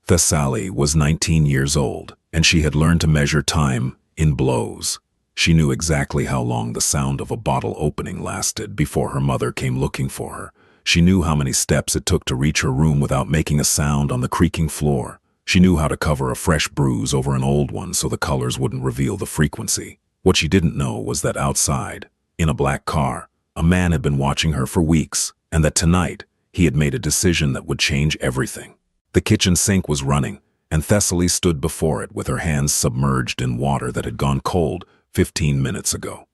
Thessaly was 19 years old, and she had learned to measure time in blows. She knew exactly how long the sound of a bottle opening lasted before her mother came looking for her. She knew how many steps it took to reach her room without making a sound on the creaking floor. She knew how to cover a fresh bruise over an old one so the colors wouldn't reveal the frequency. What she didn't know was that outside, in a black car, a man had been watching her for weeks, and that tonight, he had made a decision that would change everything. The kitchen sink was running, and Thessaly stood before it with her hands submerged in water that had gone cold 15 minutes ago.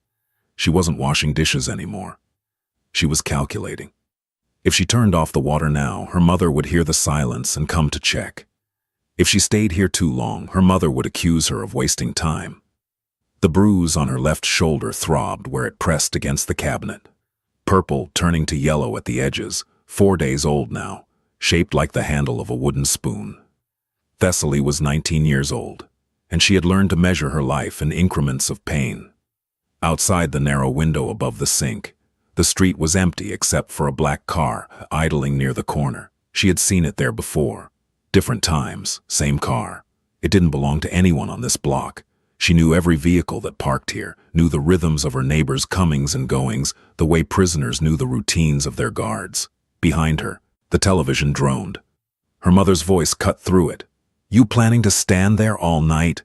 She wasn't washing dishes anymore. She was calculating. If she turned off the water now, her mother would hear the silence and come to check. If she stayed here too long, her mother would accuse her of wasting time. The bruise on her left shoulder throbbed where it pressed against the cabinet. Purple, turning to yellow at the edges, 4 days old now, shaped like the handle of a wooden spoon. Thessaly was 19 years old, and she had learned to measure her life in increments of pain. Outside the narrow window above the sink, the street was empty except for a black car idling near the corner. She had seen it there before. Different times, same car. It didn't belong to anyone on this block. She knew every vehicle that parked here, knew the rhythms of her neighbors' comings and goings, the way prisoners knew the routines of their guards. Behind her, the television droned. Her mother's voice cut through it. "You planning to stand there all night?"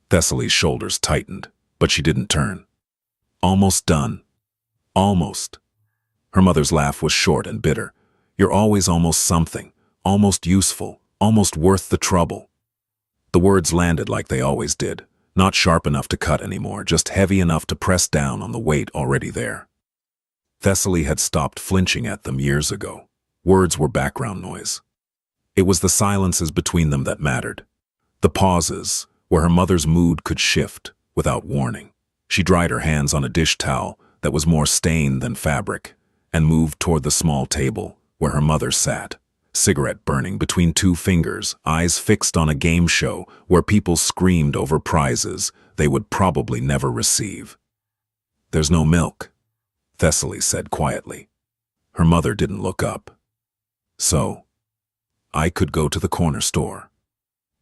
Thessaly's shoulders tightened, but she didn't turn. "Almost done. Almost." Her mother's laugh was short and bitter. "You're always almost something, almost useful, almost worth the trouble." The words landed like they always did, not sharp enough to cut anymore, just heavy enough to press down on the weight already there. Thessaly had stopped flinching at them years ago. Words were background noise. It was the silences between them that mattered. The pauses, where her mother's mood could shift without warning. She dried her hands on a dish towel that was more stain than fabric, and moved toward the small table where her mother sat, cigarette burning between two fingers, eyes fixed on a game show where people screamed over prizes they would probably never receive. "There's no milk," Thessaly said quietly. Her mother didn't look up. "So, I could go to the corner store.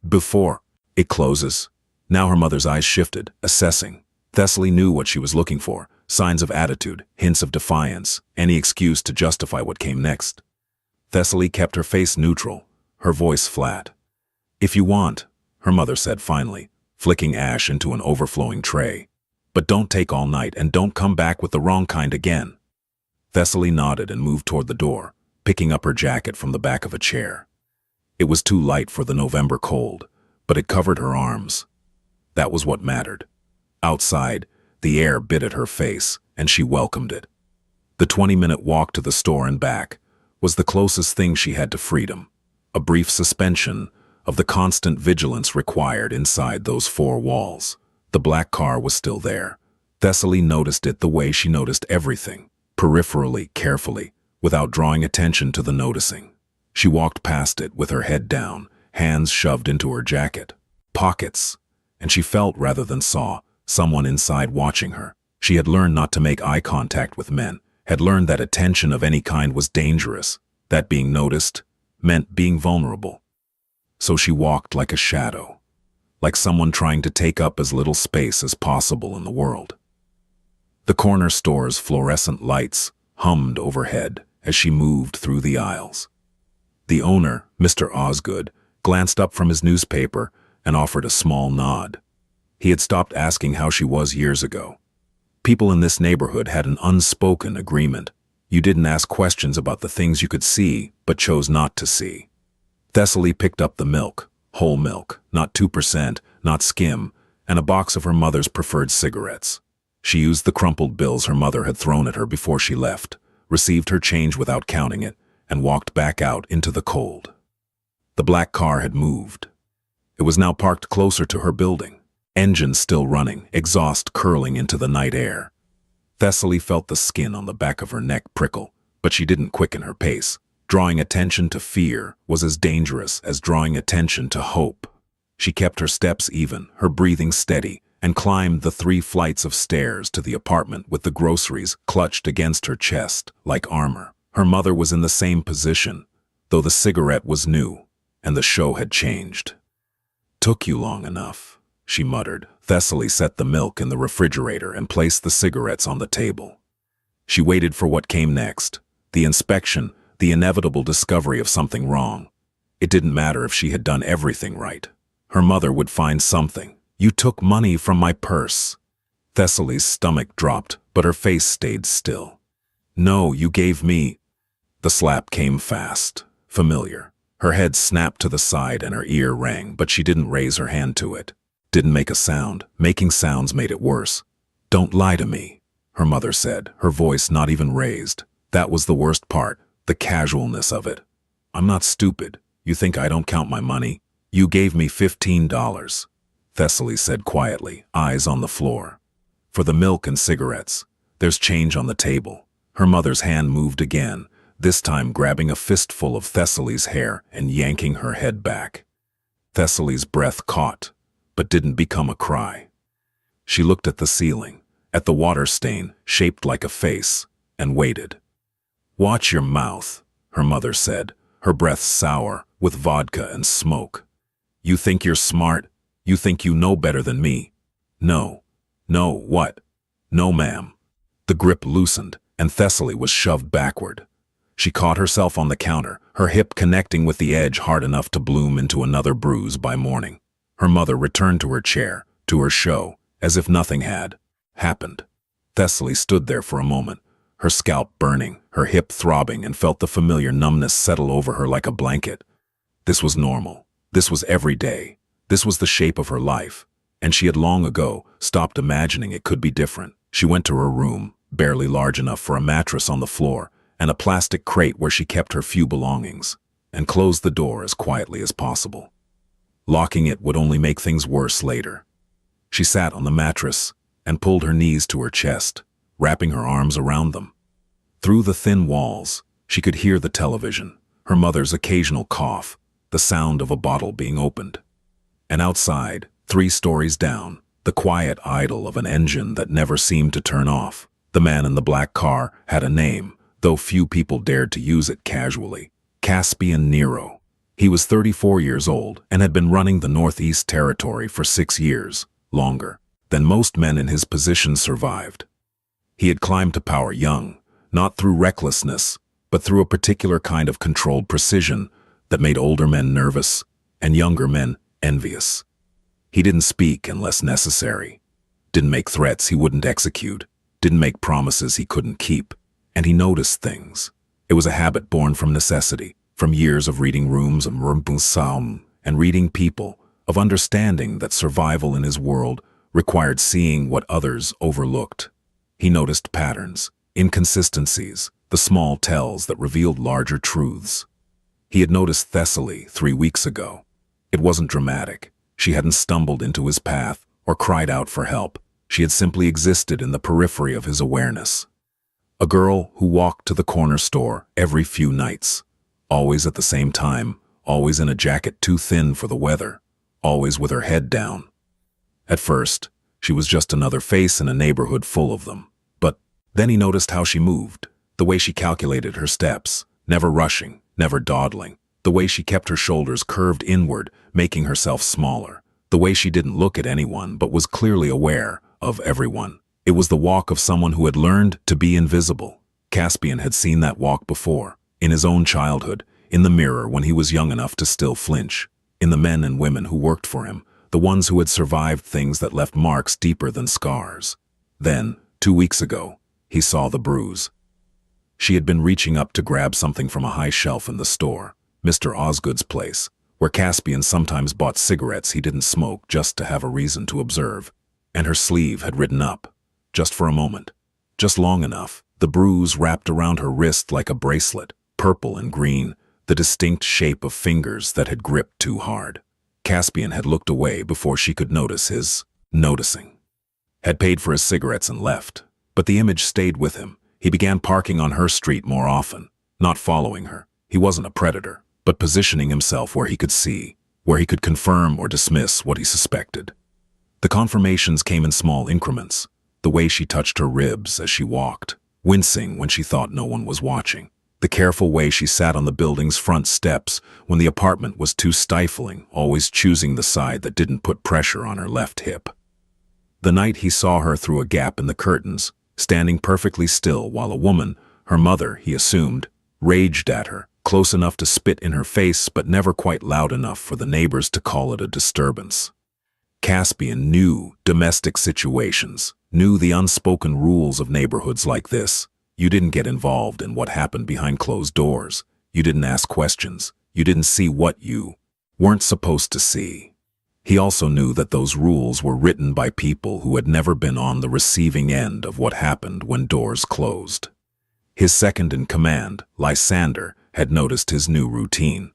Before it closes." Now her mother's eyes shifted, assessing. Thessaly knew what she was looking for, signs of attitude, hints of defiance, any excuse to justify what came next. Thessaly kept her face neutral, her voice flat. "If you want," her mother said finally, flicking ash into an overflowing tray. "But don't take all night and don't come back with the wrong kind again." Thessaly nodded and moved toward the door, picking up her jacket from the back of a chair. It was too light for the November cold, but it covered her arms. That was what mattered. Outside, the air bit at her face, and she welcomed it. The 20-minute walk to the store and back was the closest thing she had to freedom, a brief suspension of the constant vigilance required inside those four walls. The black car was still there. Thessaly noticed it the way she noticed everything, peripherally, carefully, without drawing attention to the noticing. She walked past it with her head down, hands shoved into her jacket. Pockets, and she felt rather than saw someone inside watching her. She had learned not to make eye contact with men, had learned that attention of any kind was dangerous, that being noticed meant being vulnerable. So she walked like a shadow, like someone trying to take up as little space as possible in the world. The corner store's fluorescent lights hummed overhead as she moved through the aisles. The owner, Mr. Osgood, glanced up from his newspaper and offered a small nod. He had stopped asking how she was years ago. People in this neighborhood had an unspoken agreement. You didn't ask questions about the things you could see, but chose not to see. Thessaly picked up the milk, whole milk, not 2%, not skim, and a box of her mother's preferred cigarettes. She used the crumpled bills her mother had thrown at her before she left, received her change without counting it, and walked back out into the cold. The black car had moved. It was now parked closer to her building, engines still running, exhaust curling into the night air. Thessaly felt the skin on the back of her neck prickle, but she didn't quicken her pace. Drawing attention to fear was as dangerous as drawing attention to hope. She kept her steps even, her breathing steady, and climbed the 3 flights of stairs to the apartment with the groceries clutched against her chest like armor. Her mother was in the same position, though the cigarette was new, and the show had changed. "Took you long enough," she muttered. Thessaly set the milk in the refrigerator and placed the cigarettes on the table. She waited for what came next, the inspection, the inevitable discovery of something wrong. It didn't matter if she had done everything right. Her mother would find something. "You took money from my purse." Thessaly's stomach dropped, but her face stayed still. "No, you gave me—" The slap came fast, familiar. Her head snapped to the side and her ear rang, but she didn't raise her hand to it. Didn't make a sound. Making sounds made it worse. "Don't lie to me," her mother said, her voice not even raised. That was the worst part, the casualness of it. "I'm not stupid. You think I don't count my money? You gave me $15, Thessaly said quietly, eyes on the floor. "For the milk and cigarettes. There's change on the table." Her mother's hand moved again, this time grabbing a fistful of Thessaly's hair and yanking her head back. Thessaly's breath caught, but didn't become a cry. She looked at the ceiling, at the water stain shaped like a face, and waited. "Watch your mouth," her mother said, her breath sour with vodka and smoke. "You think you're smart? You think you know better than me? No. No, what? No, ma'am." The grip loosened, and Thessaly was shoved backward. She caught herself on the counter, her hip connecting with the edge hard enough to bloom into another bruise by morning. Her mother returned to her chair, to her show, as if nothing had happened. Thessaly stood there for a moment, her scalp burning, her hip throbbing, and felt the familiar numbness settle over her like a blanket. This was normal. This was every day. This was the shape of her life. And she had long ago stopped imagining it could be different. She went to her room, barely large enough for a mattress on the floor, and a plastic crate where she kept her few belongings, and closed the door as quietly as possible. Locking it would only make things worse later. She sat on the mattress and pulled her knees to her chest, wrapping her arms around them. Through the thin walls, she could hear the television, her mother's occasional cough, the sound of a bottle being opened. And outside, 3 stories down, the quiet idle of an engine that never seemed to turn off. The man in the black car had a name, though few people dared to use it casually. Caspian Nero. He was 34 years old and had been running the Northeast Territory for 6 years, longer than most men in his position survived. He had climbed to power young, not through recklessness, but through a particular kind of controlled precision that made older men nervous and younger men envious. He didn't speak unless necessary, didn't make threats he wouldn't execute, didn't make promises he couldn't keep, and he noticed things. It was a habit born from necessity, from years of reading rooms and reading people, of understanding that survival in his world required seeing what others overlooked. He noticed patterns, inconsistencies, the small tells that revealed larger truths. He had noticed Thessaly 3 weeks ago. It wasn't dramatic. She hadn't stumbled into his path or cried out for help. She had simply existed in the periphery of his awareness. A girl who walked to the corner store every few nights, always at the same time, always in a jacket too thin for the weather, always with her head down. At first, she was just another face in a neighborhood full of them. But then he noticed how she moved, the way she calculated her steps, never rushing, never dawdling, the way she kept her shoulders curved inward, making herself smaller, the way she didn't look at anyone but was clearly aware of everyone. It was the walk of someone who had learned to be invisible. Caspian had seen that walk before, in his own childhood, in the mirror when he was young enough to still flinch, in the men and women who worked for him, the ones who had survived things that left marks deeper than scars. Then, 2 weeks ago, he saw the bruise. She had been reaching up to grab something from a high shelf in the store, Mr. Osgood's place, where Caspian sometimes bought cigarettes he didn't smoke just to have a reason to observe, and her sleeve had ridden up, just for a moment, just long enough. The bruise wrapped around her wrist like a bracelet, purple and green, the distinct shape of fingers that had gripped too hard. Caspian had looked away before she could notice his noticing. Had paid for his cigarettes and left, but the image stayed with him. He began parking on her street more often, not following her. He wasn't a predator, but positioning himself where he could see, where he could confirm or dismiss what he suspected. The confirmations came in small increments, the way she touched her ribs as she walked, wincing when she thought no one was watching, The careful way she sat on the building's front steps when the apartment was too stifling, always choosing the side that didn't put pressure on her left hip. The night he saw her through a gap in the curtains, standing perfectly still while a woman, her mother, he assumed, raged at her, close enough to spit in her face but never quite loud enough for the neighbors to call it a disturbance. Caspian knew domestic situations, knew the unspoken rules of neighborhoods like this. You didn't get involved in what happened behind closed doors. You didn't ask questions. You didn't see what you weren't supposed to see. He also knew that those rules were written by people who had never been on the receiving end of what happened when doors closed. His second-in-command, Lysander, had noticed his new routine.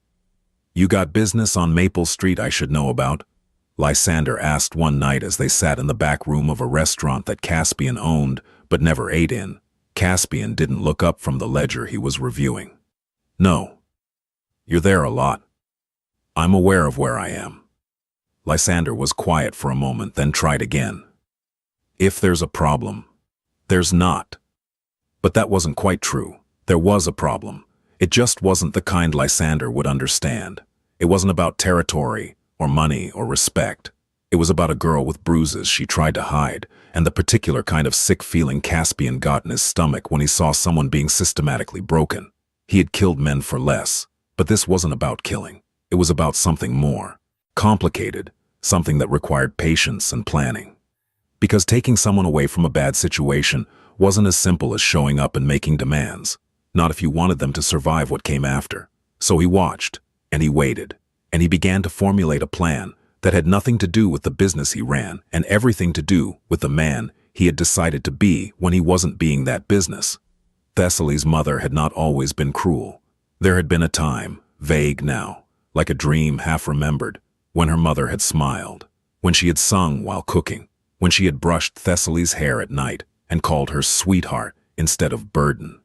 "You got business on Maple Street I should know about?" Lysander asked one night as they sat in the back room of a restaurant that Caspian owned but never ate in. Caspian didn't look up from the ledger he was reviewing. "No. You're there a lot. I'm aware of where I am." Lysander was quiet for a moment, then tried again. "If there's a problem." "There's not." But that wasn't quite true. There was a problem. It just wasn't the kind Lysander would understand. It wasn't about territory, or money, or respect. It was about a girl with bruises she tried to hide, and the particular kind of sick feeling Caspian got in his stomach when he saw someone being systematically broken. He had killed men for less, but this wasn't about killing. It was about something more complicated, something that required patience and planning. Because taking someone away from a bad situation wasn't as simple as showing up and making demands, not if you wanted them to survive what came after. So he watched, and he waited, and he began to formulate a plan that had nothing to do with the business he ran and everything to do with the man he had decided to be when he wasn't being that business. Thessaly's mother had not always been cruel. There had been a time, vague now, like a dream half-remembered, when her mother had smiled, when she had sung while cooking, when she had brushed Thessaly's hair at night and called her sweetheart instead of burden.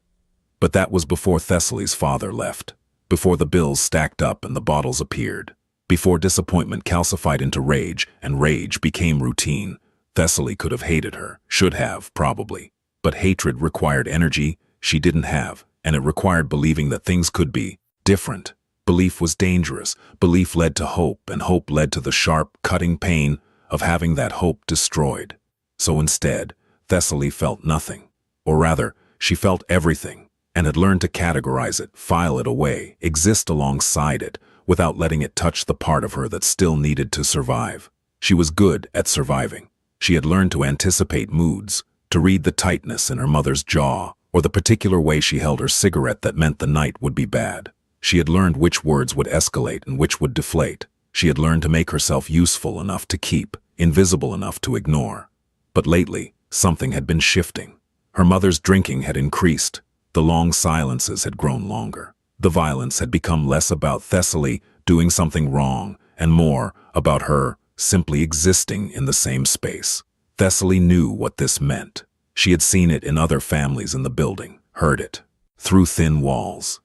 But that was before Thessaly's father left, before the bills stacked up and the bottles appeared, before disappointment calcified into rage and rage became routine. Thessaly could have hated her, should have, probably. But hatred required energy she didn't have, and it required believing that things could be different. Belief was dangerous. Belief led to hope, and hope led to the sharp, cutting pain of having that hope destroyed. So instead, Thessaly felt nothing. Or rather, she felt everything, and had learned to categorize it, file it away, exist alongside it, without letting it touch the part of her that still needed to survive. She was good at surviving. She had learned to anticipate moods, to read the tightness in her mother's jaw, or the particular way she held her cigarette that meant the night would be bad. She had learned which words would escalate and which would deflate. She had learned to make herself useful enough to keep, invisible enough to ignore. But lately, something had been shifting. Her mother's drinking had increased. The long silences had grown longer. The violence had become less about Thessaly doing something wrong and more about her simply existing in the same space. Thessaly knew what this meant. She had seen it in other families in the building, heard it, through thin walls.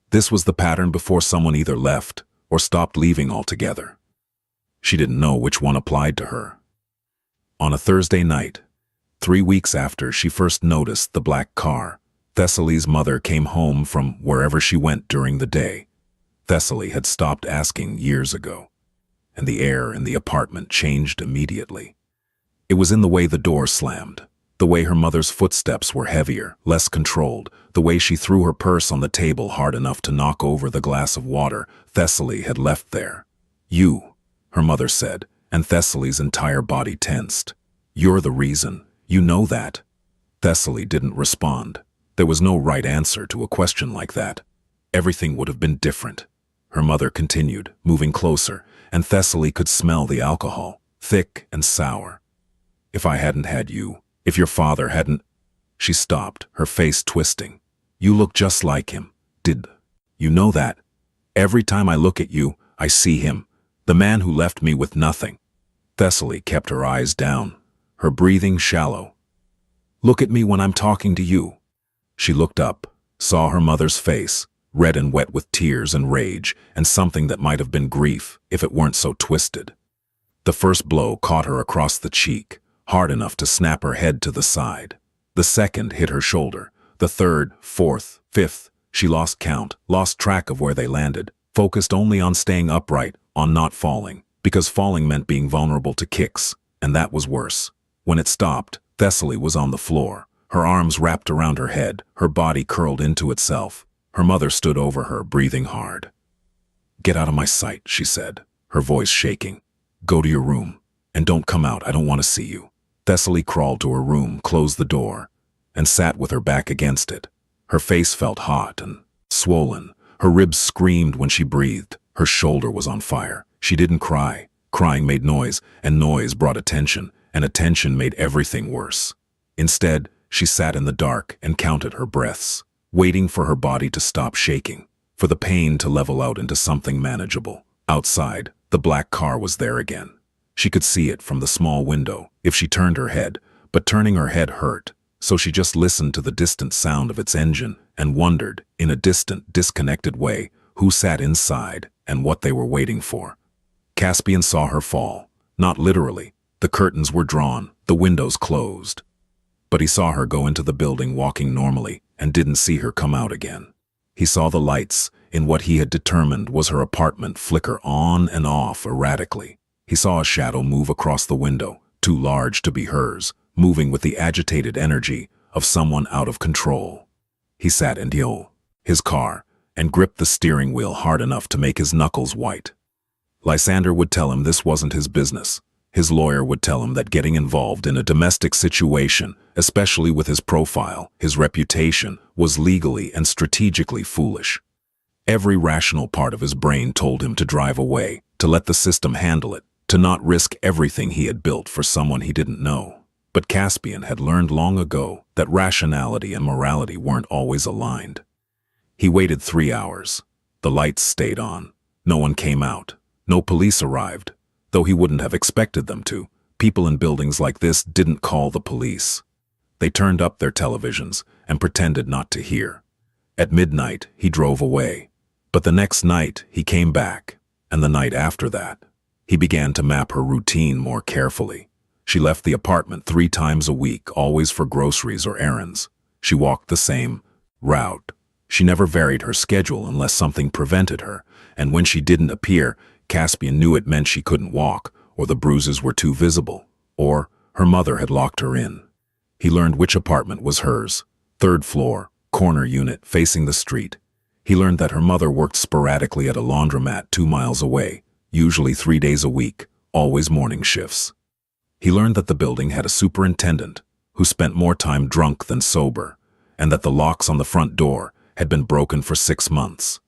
This was the pattern before someone either left or stopped leaving altogether. She didn't know which one applied to her. On a Thursday night, 3 weeks after she first noticed the black car, Thessaly's mother came home from wherever she went during the day. Thessaly had stopped asking years ago, and the air in the apartment changed immediately. It was in the way the door slammed, the way her mother's footsteps were heavier, less controlled, the way she threw her purse on the table hard enough to knock over the glass of water Thessaly had left there. "You," her mother said, and Thessaly's entire body tensed. "You're the reason. You know that." Thessaly didn't respond. There was no right answer to a question like that. Everything would have been different. Her mother continued, moving closer, and Thessaly could smell the alcohol, thick and sour. "If I hadn't had you, if your father hadn't—" She stopped, her face twisting. "You look just like him. Did you know that? Every time I look at you, I see him, the man who left me with nothing." Thessaly kept her eyes down, her breathing shallow. "Look at me when I'm talking to you." She looked up, saw her mother's face, red and wet with tears and rage, and something that might have been grief if it weren't so twisted. The first blow caught her across the cheek, hard enough to snap her head to the side. The second hit her shoulder. The third, fourth, fifth, She lost count, lost track of where they landed, focused only on staying upright, on not falling, because falling meant being vulnerable to kicks, and that was worse. When it stopped, Thessaly was on the floor, her arms wrapped around her head, her body curled into itself. Her mother stood over her, breathing hard. "Get out of my sight," she said, her voice shaking. "Go to your room, and don't come out, I don't want to see you." Thessaly crawled to her room, closed the door, and sat with her back against it. Her face felt hot and swollen. Her ribs screamed when she breathed. Her shoulder was on fire. She didn't cry. Crying made noise, and noise brought attention, and attention made everything worse. Instead, she sat in the dark and counted her breaths, waiting for her body to stop shaking, for the pain to level out into something manageable. Outside, the black car was there again. She could see it from the small window if she turned her head, but turning her head hurt, so she just listened to the distant sound of its engine and wondered, in a distant, disconnected way, who sat inside and what they were waiting for. Caspian saw her fall, not literally. The curtains were drawn, the windows closed. But he saw her go into the building walking normally and didn't see her come out again. He saw the lights in what he had determined was her apartment flicker on and off erratically. He saw a shadow move across the window, too large to be hers, moving with the agitated energy of someone out of control. He sat in his car and gripped the steering wheel hard enough to make his knuckles white. Lysander would tell him this wasn't his business. His lawyer would tell him that getting involved in a domestic situation, especially with his profile, his reputation, was legally and strategically foolish. Every rational part of his brain told him to drive away, to let the system handle it, to not risk everything he had built for someone he didn't know. But Caspian had learned long ago that rationality and morality weren't always aligned. He waited 3 hours. The lights stayed on. No one came out. No police arrived. Though he wouldn't have expected them to, people in buildings like this didn't call the police. They turned up their televisions and pretended not to hear. At midnight, he drove away. But the next night, he came back, and the night after that. He began to map her routine more carefully. She left the apartment 3 times a week, always for groceries or errands. She walked the same route. She never varied her schedule unless something prevented her, and when she didn't appear, Caspian knew it meant she couldn't walk, or the bruises were too visible, or her mother had locked her in. He learned which apartment was hers, 3rd floor, corner unit, facing the street. He learned that her mother worked sporadically at a laundromat 2 miles away, usually 3 days a week, always morning shifts. He learned that the building had a superintendent who spent more time drunk than sober, and that the locks on the front door had been broken for 6 months.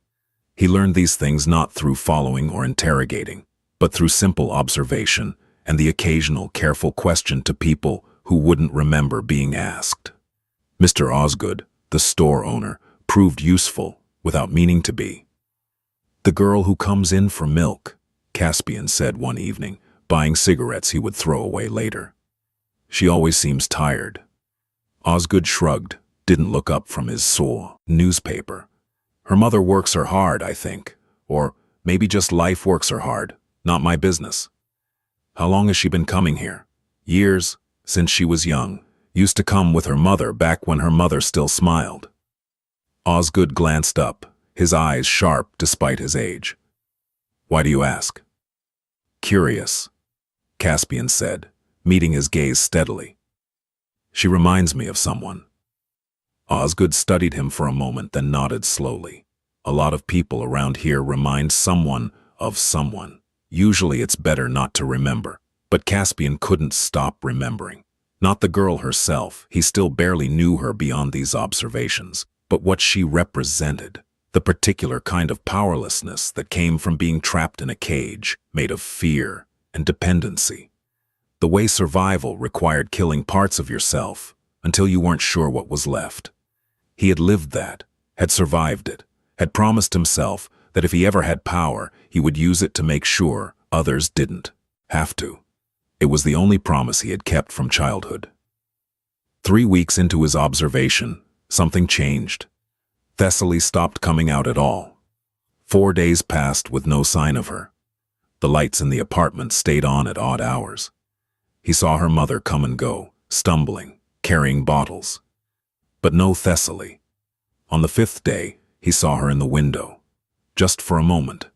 He learned these things not through following or interrogating, but through simple observation and the occasional careful question to people who wouldn't remember being asked. Mr. Osgood, the store owner, proved useful without meaning to be. "The girl who comes in for milk," Caspian said one evening, buying cigarettes he would throw away later. "She always seems tired." Osgood shrugged, didn't look up from his sore newspaper. "Her mother works her hard, I think. Or maybe just life works her hard. Not my business." "How long has she been coming here?" "Years, since she was young. Used to come with her mother back when her mother still smiled." Osgood glanced up, his eyes sharp despite his age. "Why do you ask?" "Curious," Caspian said, meeting his gaze steadily. "She reminds me of someone." Osgood studied him for a moment, then nodded slowly. "A lot of people around here remind someone of someone. Usually it's better not to remember." But Caspian couldn't stop remembering. Not the girl herself, he still barely knew her beyond these observations, but what she represented. The particular kind of powerlessness that came from being trapped in a cage made of fear and dependency. The way survival required killing parts of yourself until you weren't sure what was left. He had lived that, had survived it, had promised himself that if he ever had power, he would use it to make sure others didn't have to. It was the only promise he had kept from childhood. 3 weeks into his observation, something changed. Thessaly stopped coming out at all. 4 days passed with no sign of her. The lights in the apartment stayed on at odd hours. He saw her mother come and go, stumbling, carrying bottles. But no Thessaly. On the 5th day, He saw her in the window. Just for a moment.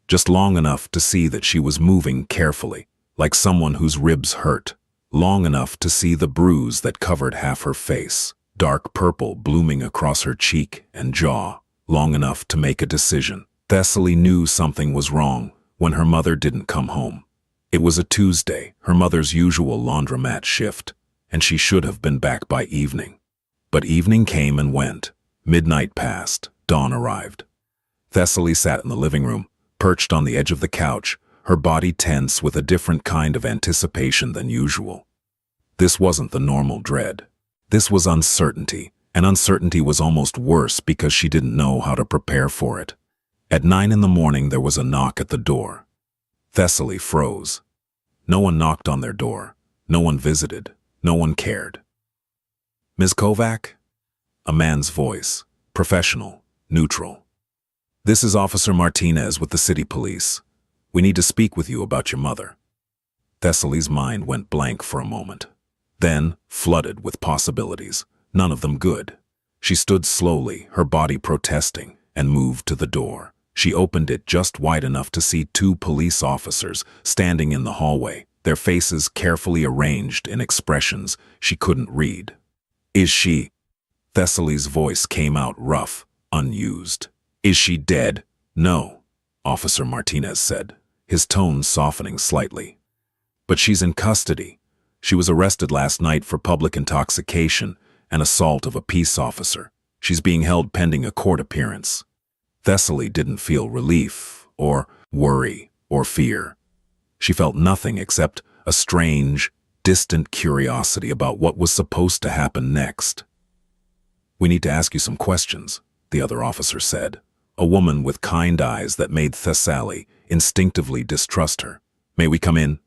Just long enough to see that she was moving carefully, like someone whose ribs hurt. Long enough to see the bruise that covered half her face, dark purple blooming across her cheek and jaw. Long enough to make a decision. Thessaly knew something was wrong when her mother didn't come home. It was a Tuesday, her mother's usual laundromat shift, and she should have been back by evening. But evening came and went. Midnight passed. Dawn arrived. Thessaly sat in the living room, perched on the edge of the couch, her body tense with a different kind of anticipation than usual. This wasn't the normal dread. This was uncertainty, and uncertainty was almost worse because she didn't know how to prepare for it. At 9 in the morning there was a knock at the door. Thessaly froze. No one knocked on their door. No one visited. No one cared. "Ms. Kovac?" A man's voice, professional, neutral. "This is Officer Martinez with the city police. We need to speak with you about your mother." Thessaly's mind went blank for a moment. Then, flooded with possibilities, none of them good. She stood slowly, her body protesting, and moved to the door. She opened it just wide enough to see 2 police officers standing in the hallway, their faces carefully arranged in expressions she couldn't read. "Is she?" Thessaly's voice came out rough, unused. "Is she dead?" "No," Officer Martinez said, his tone softening slightly. "But she's in custody. She was arrested last night for public intoxication and assault of a peace officer. She's being held pending a court appearance." Thessaly didn't feel relief, or worry, or fear. She felt nothing except a strange, distant curiosity about what was supposed to happen next. "We need to ask you some questions," the other officer said, a woman with kind eyes that made Thessaly instinctively distrust her. "May we come in?"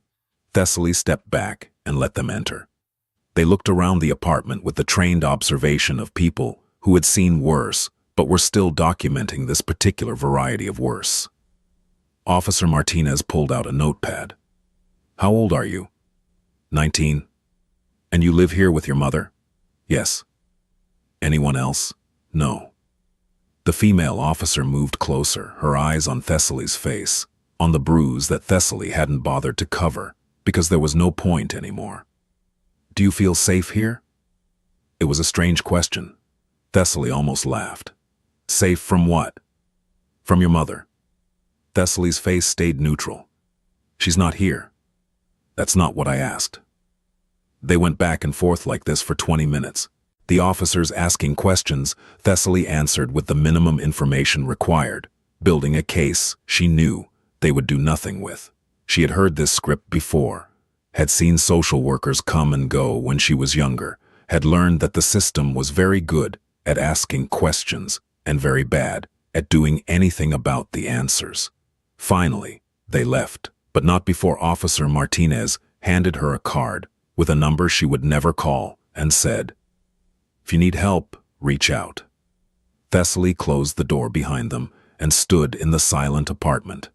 Thessaly stepped back and let them enter. They looked around the apartment with the trained observation of people who had seen worse, but were still documenting this particular variety of worse. Officer Martinez pulled out a notepad. "How old are you?" 19. "And you live here with your mother?" "Yes." "Anyone else?" "No." The female officer moved closer, her eyes on Thessaly's face, on the bruise that Thessaly hadn't bothered to cover, because there was no point anymore. "Do you feel safe here?" It was a strange question. Thessaly almost laughed. "Safe from what?" "From your mother." Thessaly's face stayed neutral. "She's not here." "That's not what I asked." They went back and forth like this for 20 minutes. The officers asking questions, Thessaly answered with the minimum information required, building a case she knew they would do nothing with. She had heard this script before, had seen social workers come and go when she was younger, had learned that the system was very good at asking questions and very bad at doing anything about the answers. Finally, they left, but not before Officer Martinez handed her a card with a number she would never call and said, "If you need help, reach out." Thessaly closed the door behind them and stood in the silent apartment.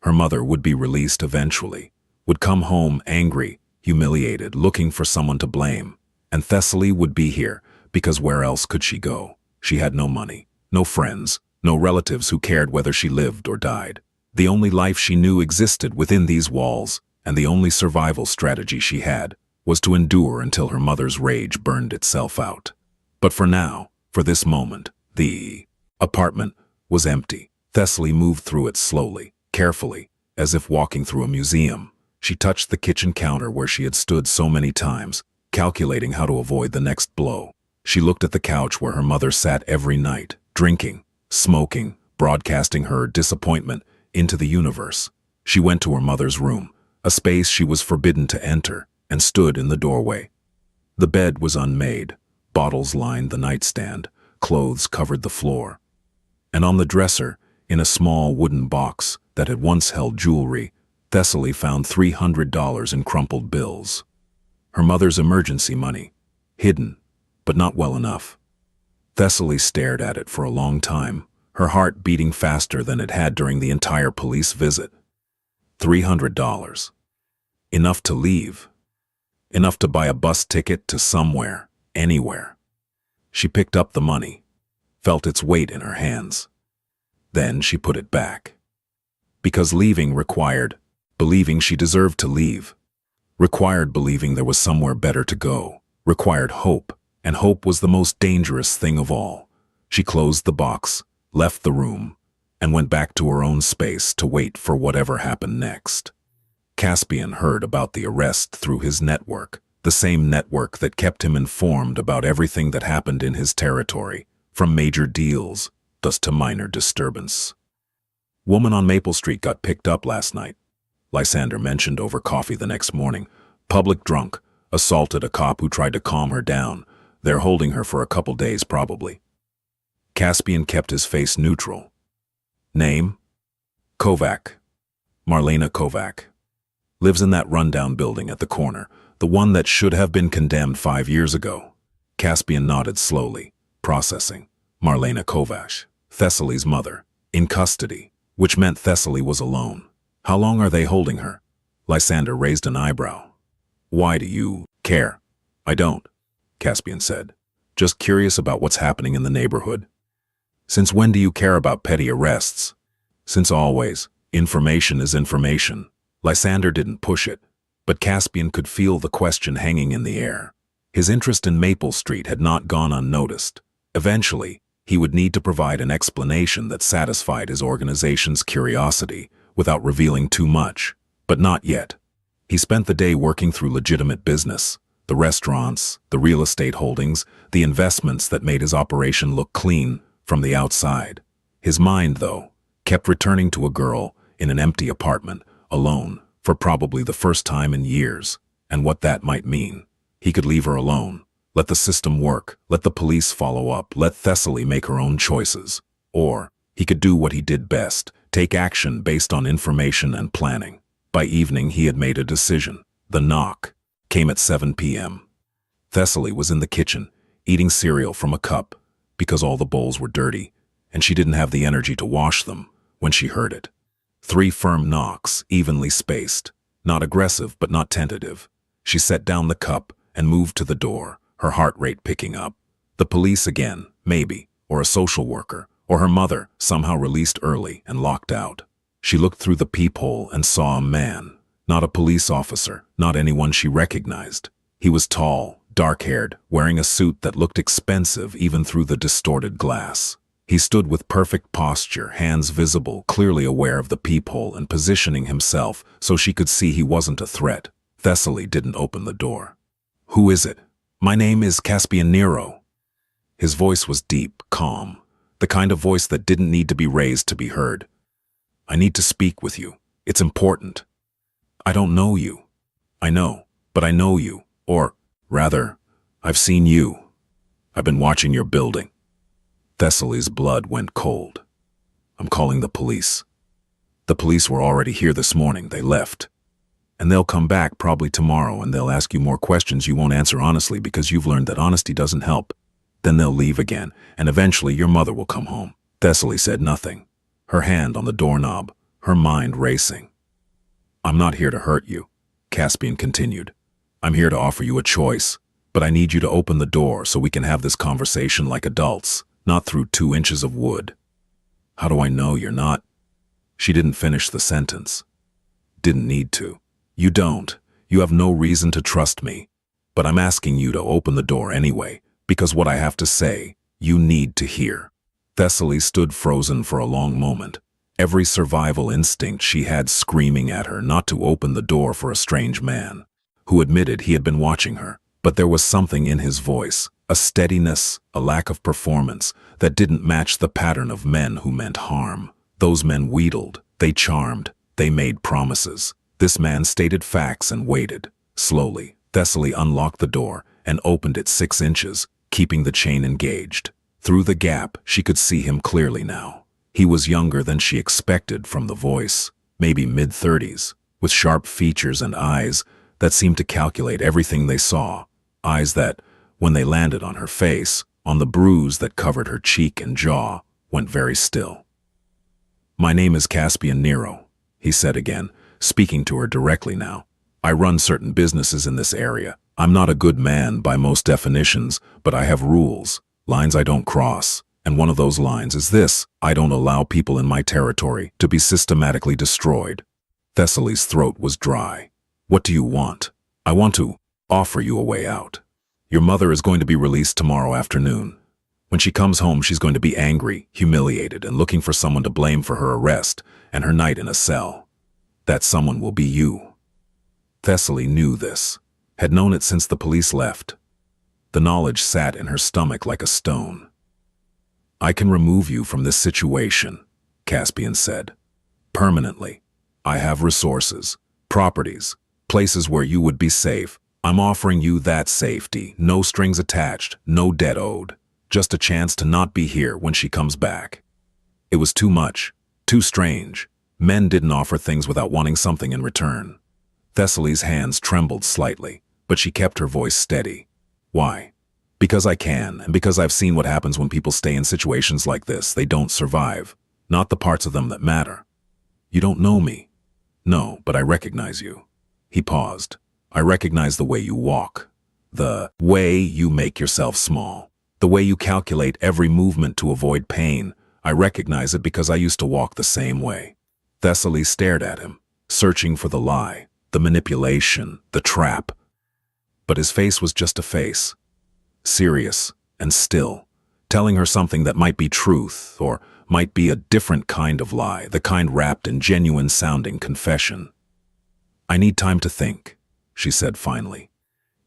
Her mother would be released eventually, would come home angry, humiliated, looking for someone to blame, and Thessaly would be here because where else could she go? She had no money, no friends, no relatives who cared whether she lived or died. The only life she knew existed within these walls, and the only survival strategy she had was to endure until her mother's rage burned itself out. But for now, for this moment, the apartment was empty. Thessaly moved through it slowly, carefully, as if walking through a museum. She touched the kitchen counter where she had stood so many times, calculating how to avoid the next blow. She looked at the couch where her mother sat every night, drinking, smoking, broadcasting her disappointment into the universe. She went to her mother's room, a space she was forbidden to enter, and stood in the doorway. The bed was unmade, bottles lined the nightstand, clothes covered the floor. And on the dresser, in a small wooden box that had once held jewelry, Thessaly found $300 in crumpled bills. Her mother's emergency money, hidden, but not well enough. Thessaly stared at it for a long time, her heart beating faster than it had during the entire police visit. $300. Enough to leave. Enough to buy a bus ticket to somewhere, anywhere. She picked up the money. felt its weight in her hands. Then she put it back. Because leaving required believing she deserved to leave, required believing there was somewhere better to go, required hope, and hope was the most dangerous thing of all. She closed the box, left the room, and went back to her own space to wait for whatever happened next. Caspian heard about the arrest through his network, the same network that kept him informed about everything that happened in his territory, from major deals to minor disturbance. Woman on Maple Street got picked up last night, Lysander mentioned over coffee the next morning. Public drunk, assaulted a cop who tried to calm her down. They're holding her for a couple days probably. Caspian kept his face neutral. Name? Kovac. Marlena Kovac. Lives in that rundown building at the corner, the one that should have been condemned 5 years ago. Caspian nodded slowly, processing. Marlena Kovac, Thessaly's mother, in custody, which meant Thessaly was alone. How long are they holding her? Lysander raised an eyebrow. Why do you care? I don't, Caspian said. Just curious about what's happening in the neighborhood. Since when do you care about petty arrests? Since always. Information is information. Lysander didn't push it, but Caspian could feel the question hanging in the air. His interest in Maple Street had not gone unnoticed. Eventually, he would need to provide an explanation that satisfied his organization's curiosity without revealing too much, but not yet. He spent the day working through legitimate business, the restaurants, the real estate holdings, the investments that made his operation look clean from the outside. His mind, though, kept returning to a girl in an empty apartment, alone, for probably the first time in years, and what that might mean. He could leave her alone, let the system work, let the police follow up, let Thessaly make her own choices. Or he could do what he did best, take action based on information and planning. By evening, he had made a decision. The knock came at 7 p.m. Thessaly was in the kitchen, eating cereal from a cup, because all the bowls were dirty, and she didn't have the energy to wash them when she heard it. 3 firm knocks, evenly spaced, not aggressive but not tentative. She set down the cup and moved to the door, her heart rate picking up. The police again, maybe, or a social worker, or her mother, somehow released early and locked out. She looked through the peephole and saw a man, not a police officer, not anyone she recognized. He was tall, dark-haired, wearing a suit that looked expensive even through the distorted glass. He stood with perfect posture, hands visible, clearly aware of the peephole and positioning himself so she could see he wasn't a threat. Thessaly didn't open the door. Who is it? My name is Caspian Nero. His voice was deep, calm, the kind of voice that didn't need to be raised to be heard. I need to speak with you. It's important. I don't know you. I know, but I know you. Or, rather, I've seen you. I've been watching your building. Thessaly's blood went cold. I'm calling the police. The police were already here this morning. They left. And they'll come back probably tomorrow and they'll ask you more questions you won't answer honestly because you've learned that honesty doesn't help. Then they'll leave again, and eventually your mother will come home. Thessaly said nothing, her hand on the doorknob, her mind racing. I'm not here to hurt you, Caspian continued. I'm here to offer you a choice, but I need you to open the door so we can have this conversation like adults, not through 2 inches of wood. How do I know you're not? She didn't finish the sentence. Didn't need to. You don't. You have no reason to trust me. But I'm asking you to open the door anyway, because what I have to say, you need to hear. Thessaly stood frozen for a long moment, every survival instinct she had screaming at her not to open the door for a strange man, who admitted he had been watching her. But there was something in his voice, a steadiness, a lack of performance, that didn't match the pattern of men who meant harm. Those men wheedled, they charmed, they made promises. This man stated facts and waited. Slowly, Thessaly unlocked the door and opened it 6 inches, keeping the chain engaged. Through the gap, she could see him clearly now. He was younger than she expected from the voice, maybe mid-30s, with sharp features and eyes that seemed to calculate everything they saw. Eyes that, when they landed on her face, on the bruise that covered her cheek and jaw, went very still. My name is Caspian Nero, he said again, speaking to her directly now. I run certain businesses in this area. I'm not a good man by most definitions, but I have rules, lines I don't cross. And one of those lines is this: "I don't allow people in my territory to be systematically destroyed." Thessaly's throat was dry. "What do you want?" "I want to offer you a way out. Your mother is going to be released tomorrow afternoon. When she comes home, she's going to be angry, humiliated, and looking for someone to blame for her arrest and her night in a cell. That someone will be you." Thessaly knew this, had known it since the police left. The knowledge sat in her stomach like a stone. "I can remove you from this situation," Caspian said. "Permanently. I have resources, properties, places where you would be safe. I'm offering you that safety, no strings attached, no debt owed, just a chance to not be here when she comes back." It was too much, too strange. Men didn't offer things without wanting something in return. Thessaly's hands trembled slightly, but she kept her voice steady. "Why?" "Because I can, and because I've seen what happens when people stay in situations like this. They don't survive, not the parts of them that matter." "You don't know me." "No, but I recognize you." He paused. "I recognize the way you walk, the way you make yourself small, the way you calculate every movement to avoid pain. I recognize it because I used to walk the same way." Thessaly stared at him, searching for the lie, the manipulation, the trap. But his face was just a face, serious and still, telling her something that might be truth or might be a different kind of lie, the kind wrapped in genuine-sounding confession. "I need time to think," she said finally.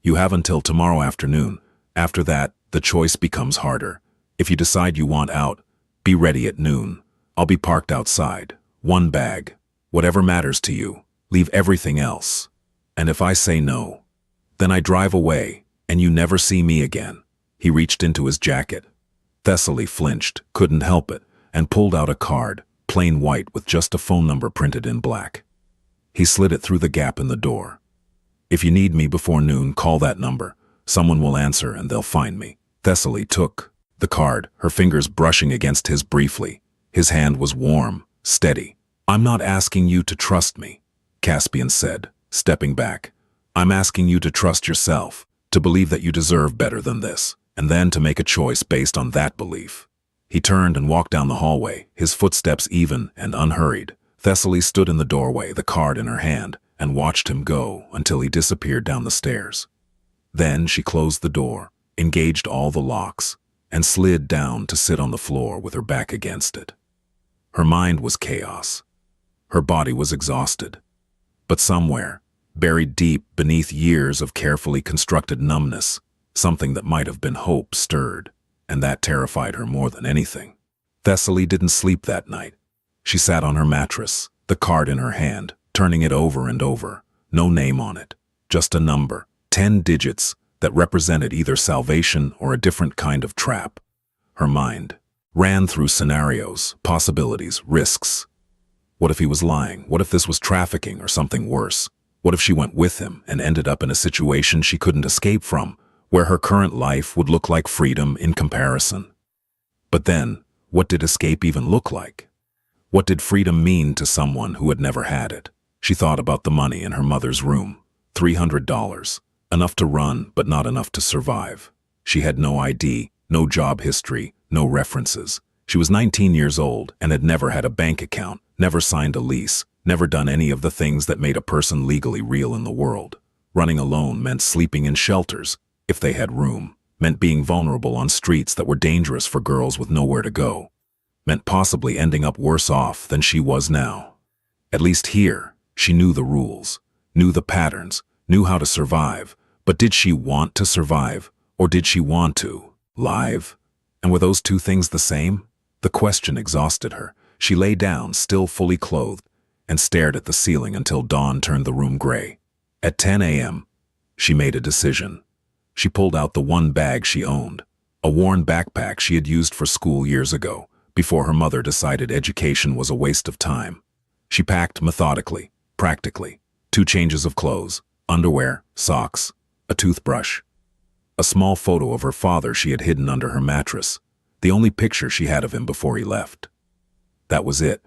"You have until tomorrow afternoon. After that, the choice becomes harder. If you decide you want out, be ready at noon. I'll be parked outside. One bag. Whatever matters to you. Leave everything else. And if I say no, then I drive away, and you never see me again." He reached into his jacket. Thessaly flinched, couldn't help it, and pulled out a card, plain white with just a phone number printed in black. He slid it through the gap in the door. "If you need me before noon, call that number. Someone will answer and they'll find me." Thessaly took the card, her fingers brushing against his briefly. His hand was warm, steady. "I'm not asking you to trust me," Caspian said, stepping back. "I'm asking you to trust yourself, to believe that you deserve better than this, and then to make a choice based on that belief." He turned and walked down the hallway, his footsteps even and unhurried. Thessaly stood in the doorway, the card in her hand, and watched him go until he disappeared down the stairs. Then she closed the door, engaged all the locks, and slid down to sit on the floor with her back against it. Her mind was chaos. Her body was exhausted. But somewhere, buried deep beneath years of carefully constructed numbness, something that might have been hope stirred, and that terrified her more than anything. Thessaly didn't sleep that night. She sat on her mattress, the card in her hand, turning it over and over. No name on it, just a number, 10 digits that represented either salvation or a different kind of trap. Her mind ran through scenarios, possibilities, risks. What if he was lying? What if this was trafficking or something worse? What if she went with him and ended up in a situation she couldn't escape from, where her current life would look like freedom in comparison? But then, what did escape even look like? What did freedom mean to someone who had never had it? She thought about the money in her mother's room. $300. Enough to run, but not enough to survive. She had no ID, no job history, no references. She was 19 years old and had never had a bank account, never signed a lease, never done any of the things that made a person legally real in the world. Running alone meant sleeping in shelters, if they had room, meant being vulnerable on streets that were dangerous for girls with nowhere to go, meant possibly ending up worse off than she was now. At least here, she knew the rules, knew the patterns, knew how to survive. But did she want to survive, or did she want to live? And were those two things the same? The question exhausted her. She lay down, still fully clothed, and stared at the ceiling until dawn turned the room gray. At 10 a.m., she made a decision. She pulled out the one bag she owned, a worn backpack she had used for school years ago, before her mother decided education was a waste of time. She packed methodically, practically, 2 changes of clothes, underwear, socks, a toothbrush. A small photo of her father she had hidden under her mattress, the only picture she had of him before he left. That was it.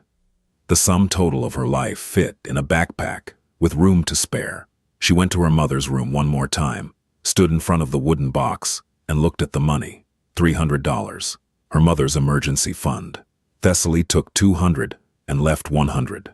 The sum total of her life fit in a backpack, with room to spare. She went to her mother's room one more time, stood in front of the wooden box, and looked at the money. $300. Her mother's emergency fund. Thessaly took 200 and left 100.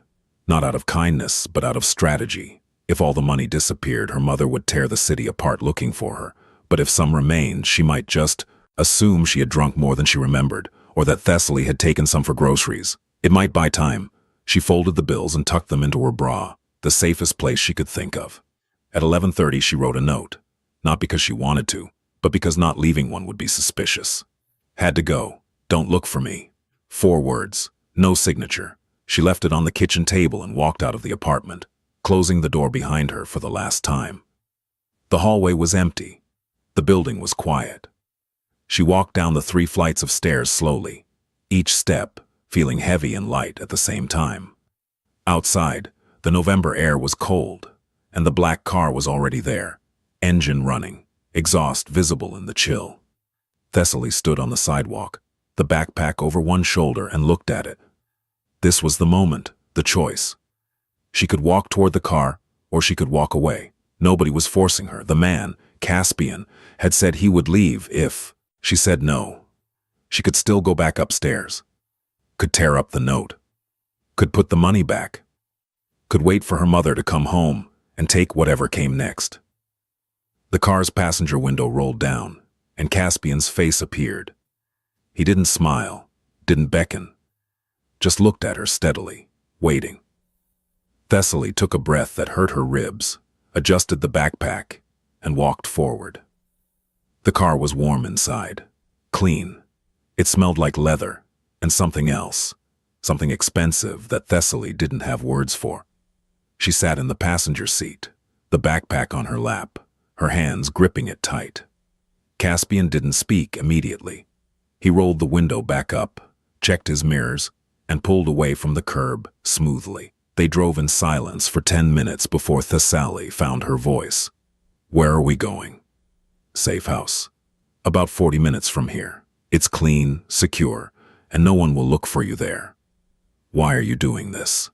Not out of kindness, but out of strategy. If all the money disappeared, her mother would tear the city apart looking for her. But if some remained, she might just assume she had drunk more than she remembered, or that Thessaly had taken some for groceries. It might buy time. She folded the bills and tucked them into her bra, the safest place she could think of. At 11:30, she wrote a note. Not because she wanted to, but because not leaving one would be suspicious. Had to go. Don't look for me. 4 words. No signature. She left it on the kitchen table and walked out of the apartment, closing the door behind her for the last time. The hallway was empty. The building was quiet. She walked down the 3 flights of stairs slowly, each step feeling heavy and light at the same time. Outside, the November air was cold, and the black car was already there, engine running, exhaust visible in the chill. Thessaly stood on the sidewalk, the backpack over one shoulder, and looked at it. This was the moment, the choice. She could walk toward the car, or she could walk away. Nobody was forcing her. The man, Caspian, had said he would leave if she said no. She could still go back upstairs. Could tear up the note. Could put the money back. Could wait for her mother to come home and take whatever came next. The car's passenger window rolled down, and Caspian's face appeared. He didn't smile, didn't beckon, just looked at her steadily, waiting. Thessaly took a breath that hurt her ribs, adjusted the backpack, and walked forward. The car was warm inside, clean. It smelled like leather and something else, something expensive that Thessaly didn't have words for. She sat in the passenger seat, the backpack on her lap, her hands gripping it tight. Caspian didn't speak immediately. He rolled the window back up, checked his mirrors, and pulled away from the curb smoothly. They drove in silence for 10 minutes before Thessaly found her voice. "Where are we going?" "Safe house. About 40 minutes from here. It's clean, secure, and no one will look for you there." "Why are you doing this?"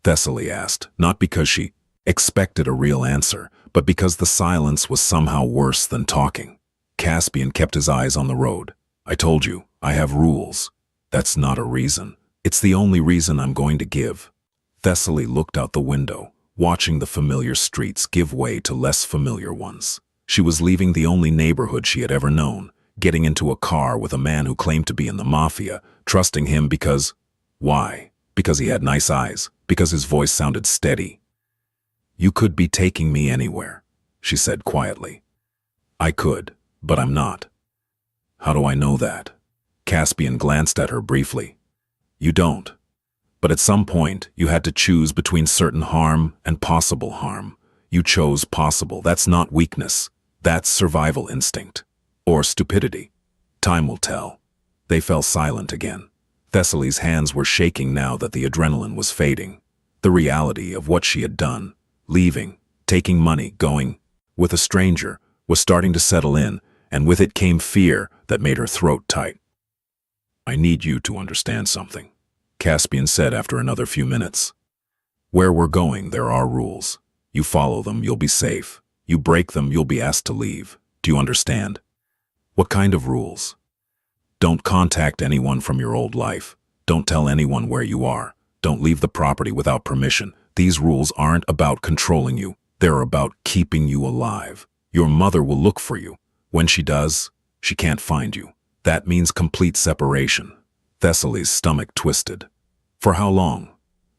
Thessaly asked, not because she expected a real answer, but because the silence was somehow worse than talking. Caspian kept his eyes on the road. "I told you, I have rules. That's not a reason. It's the only reason I'm going to give." Thessaly looked out the window, watching the familiar streets give way to less familiar ones. She was leaving the only neighborhood she had ever known, getting into a car with a man who claimed to be in the Mafia, trusting him because... Why? Because he had nice eyes, because his voice sounded steady. "You could be taking me anywhere," she said quietly. "I could, but I'm not." "How do I know that?" Caspian glanced at her briefly. "You don't. But at some point, you had to choose between certain harm and possible harm. You chose possible. That's not weakness. That's survival instinct. Or stupidity. Time will tell." They fell silent again. Thessaly's hands were shaking now that the adrenaline was fading. The reality of what she had done, leaving, taking money, going with a stranger, was starting to settle in, and with it came fear that made her throat tight. "I need you to understand something," Caspian said after another few minutes. "Where we're going, there are rules. You follow them, you'll be safe. You break them, you'll be asked to leave. Do you understand?" "What kind of rules?" "Don't contact anyone from your old life. Don't tell anyone where you are. Don't leave the property without permission. These rules aren't about controlling you. They're about keeping you alive. Your mother will look for you. When she does, she can't find you. That means complete separation." Thessaly's stomach twisted. "For how long?"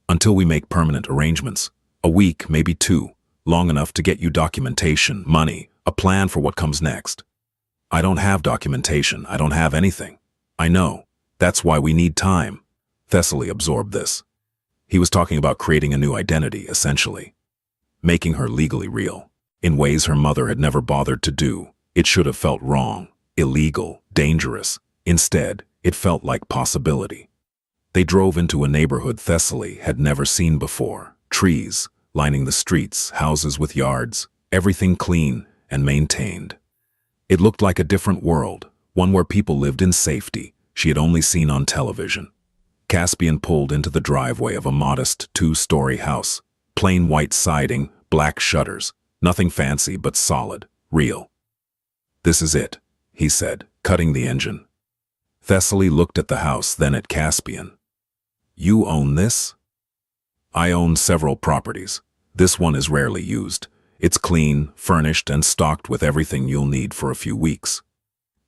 "Until we make permanent arrangements. A week, maybe 2. Long enough to get you documentation, money, a plan for what comes next." "I don't have documentation. I don't have anything." "I know. That's why we need time." Thessaly absorbed this. He was talking about creating a new identity, essentially. Making her legally real, in ways her mother had never bothered to do. It should have felt wrong, illegal, dangerous. Instead, it felt like possibility. They drove into a neighborhood Thessaly had never seen before. Trees lining the streets, houses with yards, everything clean and maintained. It looked like a different world, one where people lived in safety she had only seen on television. Caspian pulled into the driveway of a modest 2-story house. Plain white siding, black shutters, nothing fancy but solid, real. "This is it," he said, cutting the engine. Thessaly looked at the house, then at Caspian. You own this? I own several properties. This one is rarely used. It's clean, furnished, and stocked with everything you'll need for a few weeks.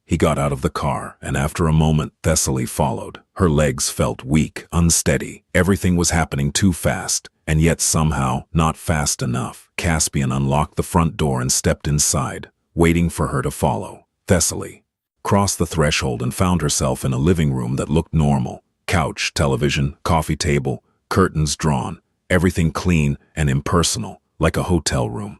He got out of the car, and after a moment Thessaly followed. Her legs felt weak, unsteady. Everything was happening too fast, and yet somehow not fast enough. Caspian unlocked the front door and stepped inside, waiting for her to follow. Thessaly crossed the threshold and found herself in a living room that looked normal. Couch, television, coffee table, curtains drawn, everything clean and impersonal, like a hotel room.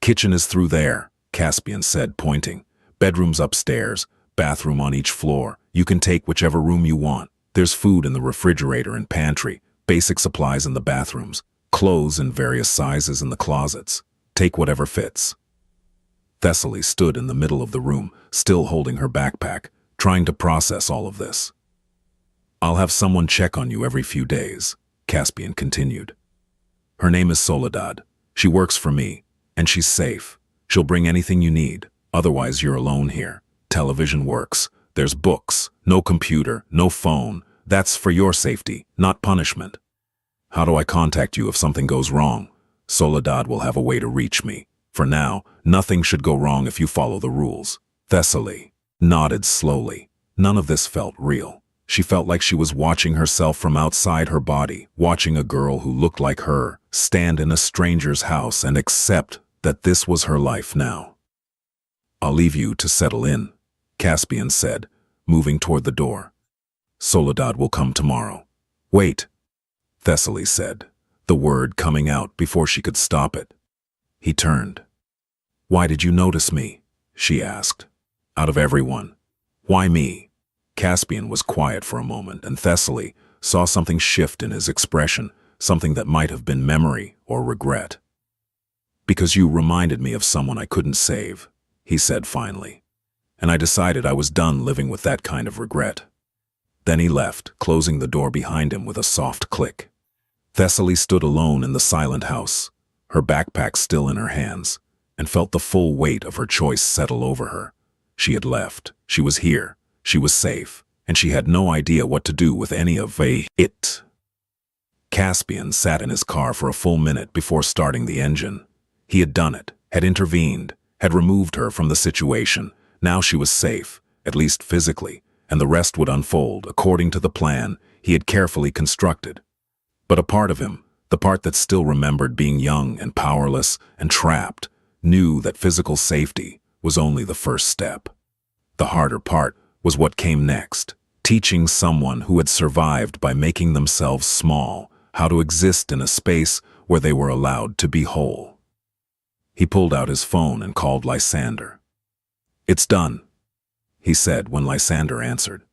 Kitchen is through there, Caspian said, pointing. Bedrooms upstairs, bathroom on each floor. You can take whichever room you want. There's food in the refrigerator and pantry, basic supplies in the bathrooms, clothes in various sizes in the closets. Take whatever fits. Thessaly stood in the middle of the room, still holding her backpack, trying to process all of this. I'll have someone check on you every few days, Caspian continued. Her name is Soledad. She works for me, and she's safe. She'll bring anything you need. Otherwise, you're alone here. Television works. There's books, no computer, no phone. That's for your safety, not punishment. How do I contact you if something goes wrong? Soledad will have a way to reach me. For now, nothing should go wrong if you follow the rules. Thessaly nodded slowly. None of this felt real. She felt like she was watching herself from outside her body, watching a girl who looked like her stand in a stranger's house and accept that this was her life now. I'll leave you to settle in, Caspian said, moving toward the door. Soledad will come tomorrow. Wait, Thessaly said, the word coming out before she could stop it. He turned. Why did you notice me? She asked. Out of everyone. Why me? Caspian was quiet for a moment, and Thessaly saw something shift in his expression, something that might have been memory or regret. Because you reminded me of someone I couldn't save, he said finally, and I decided I was done living with that kind of regret. Then he left, closing the door behind him with a soft click. Thessaly stood alone in the silent house, her backpack still in her hands, and felt the full weight of her choice settle over her. She had left, she was here, she was safe, and she had no idea what to do with any of it. Caspian sat in his car for a full minute before starting the engine. He had done it, had intervened, had removed her from the situation. Now she was safe, at least physically, and the rest would unfold according to the plan he had carefully constructed. But a part of him, the part that still remembered being young and powerless and trapped, knew that physical safety was only the first step. The harder part was what came next, teaching someone who had survived by making themselves small how to exist in a space where they were allowed to be whole. He pulled out his phone and called Lysander. It's done, he said when Lysander answered.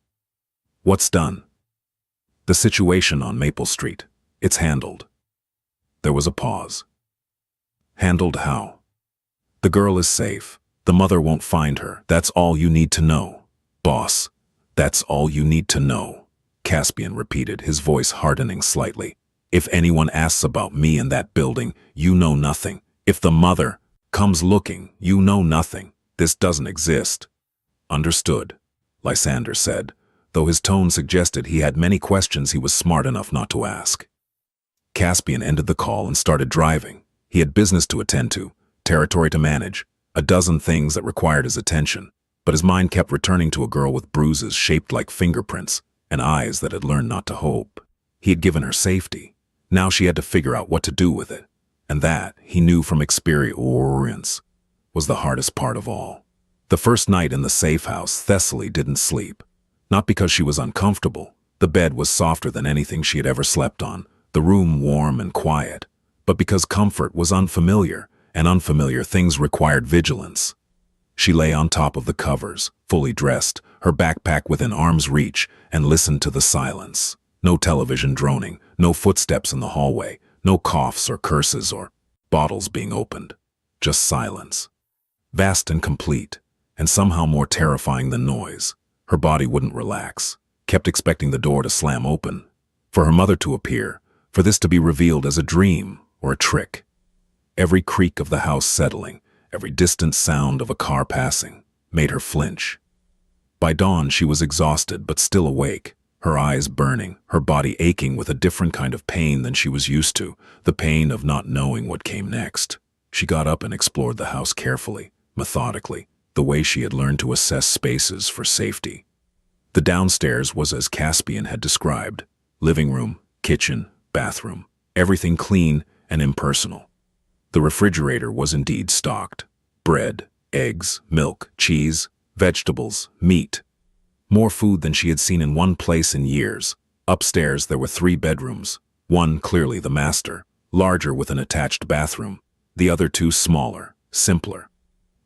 What's done? The situation on Maple Street. It's handled. There was a pause. Handled how? The girl is safe. The mother won't find her. That's all you need to know. Boss, that's all you need to know, Caspian repeated, his voice hardening slightly. If anyone asks about me in that building, you know nothing. If the mother comes looking, you know nothing. This doesn't exist. Understood, Lysander said, though his tone suggested he had many questions he was smart enough not to ask. Caspian ended the call and started driving. He had business to attend to, territory to manage, a dozen things that required his attention, but his mind kept returning to a girl with bruises shaped like fingerprints and eyes that had learned not to hope. He had given her safety. Now she had to figure out what to do with it, and that, he knew from experience, was the hardest part of all. The first night in the safe house, Thessaly didn't sleep. Not because she was uncomfortable. The bed was softer than anything she had ever slept on, the room warm and quiet, but because comfort was unfamiliar, and unfamiliar things required vigilance. She lay on top of the covers, fully dressed, her backpack within arm's reach, and listened to the silence. No television droning, no footsteps in the hallway, no coughs or curses or bottles being opened. Just silence. Vast and complete, and somehow more terrifying than noise. Her body wouldn't relax, kept expecting the door to slam open, for her mother to appear, for this to be revealed as a dream or a trick. Every creak of the house settling, every distant sound of a car passing, made her flinch. By dawn, she was exhausted but still awake, her eyes burning, her body aching with a different kind of pain than she was used to, the pain of not knowing what came next. She got up and explored the house carefully, methodically, the way she had learned to assess spaces for safety. The downstairs was as Caspian had described: living room, kitchen, bathroom, everything clean and impersonal. The refrigerator was indeed stocked: bread, eggs, milk, cheese, vegetables, meat. More food than she had seen in one place in years. Upstairs there were 3 bedrooms, one clearly the master, larger with an attached bathroom, the other 2 smaller, simpler.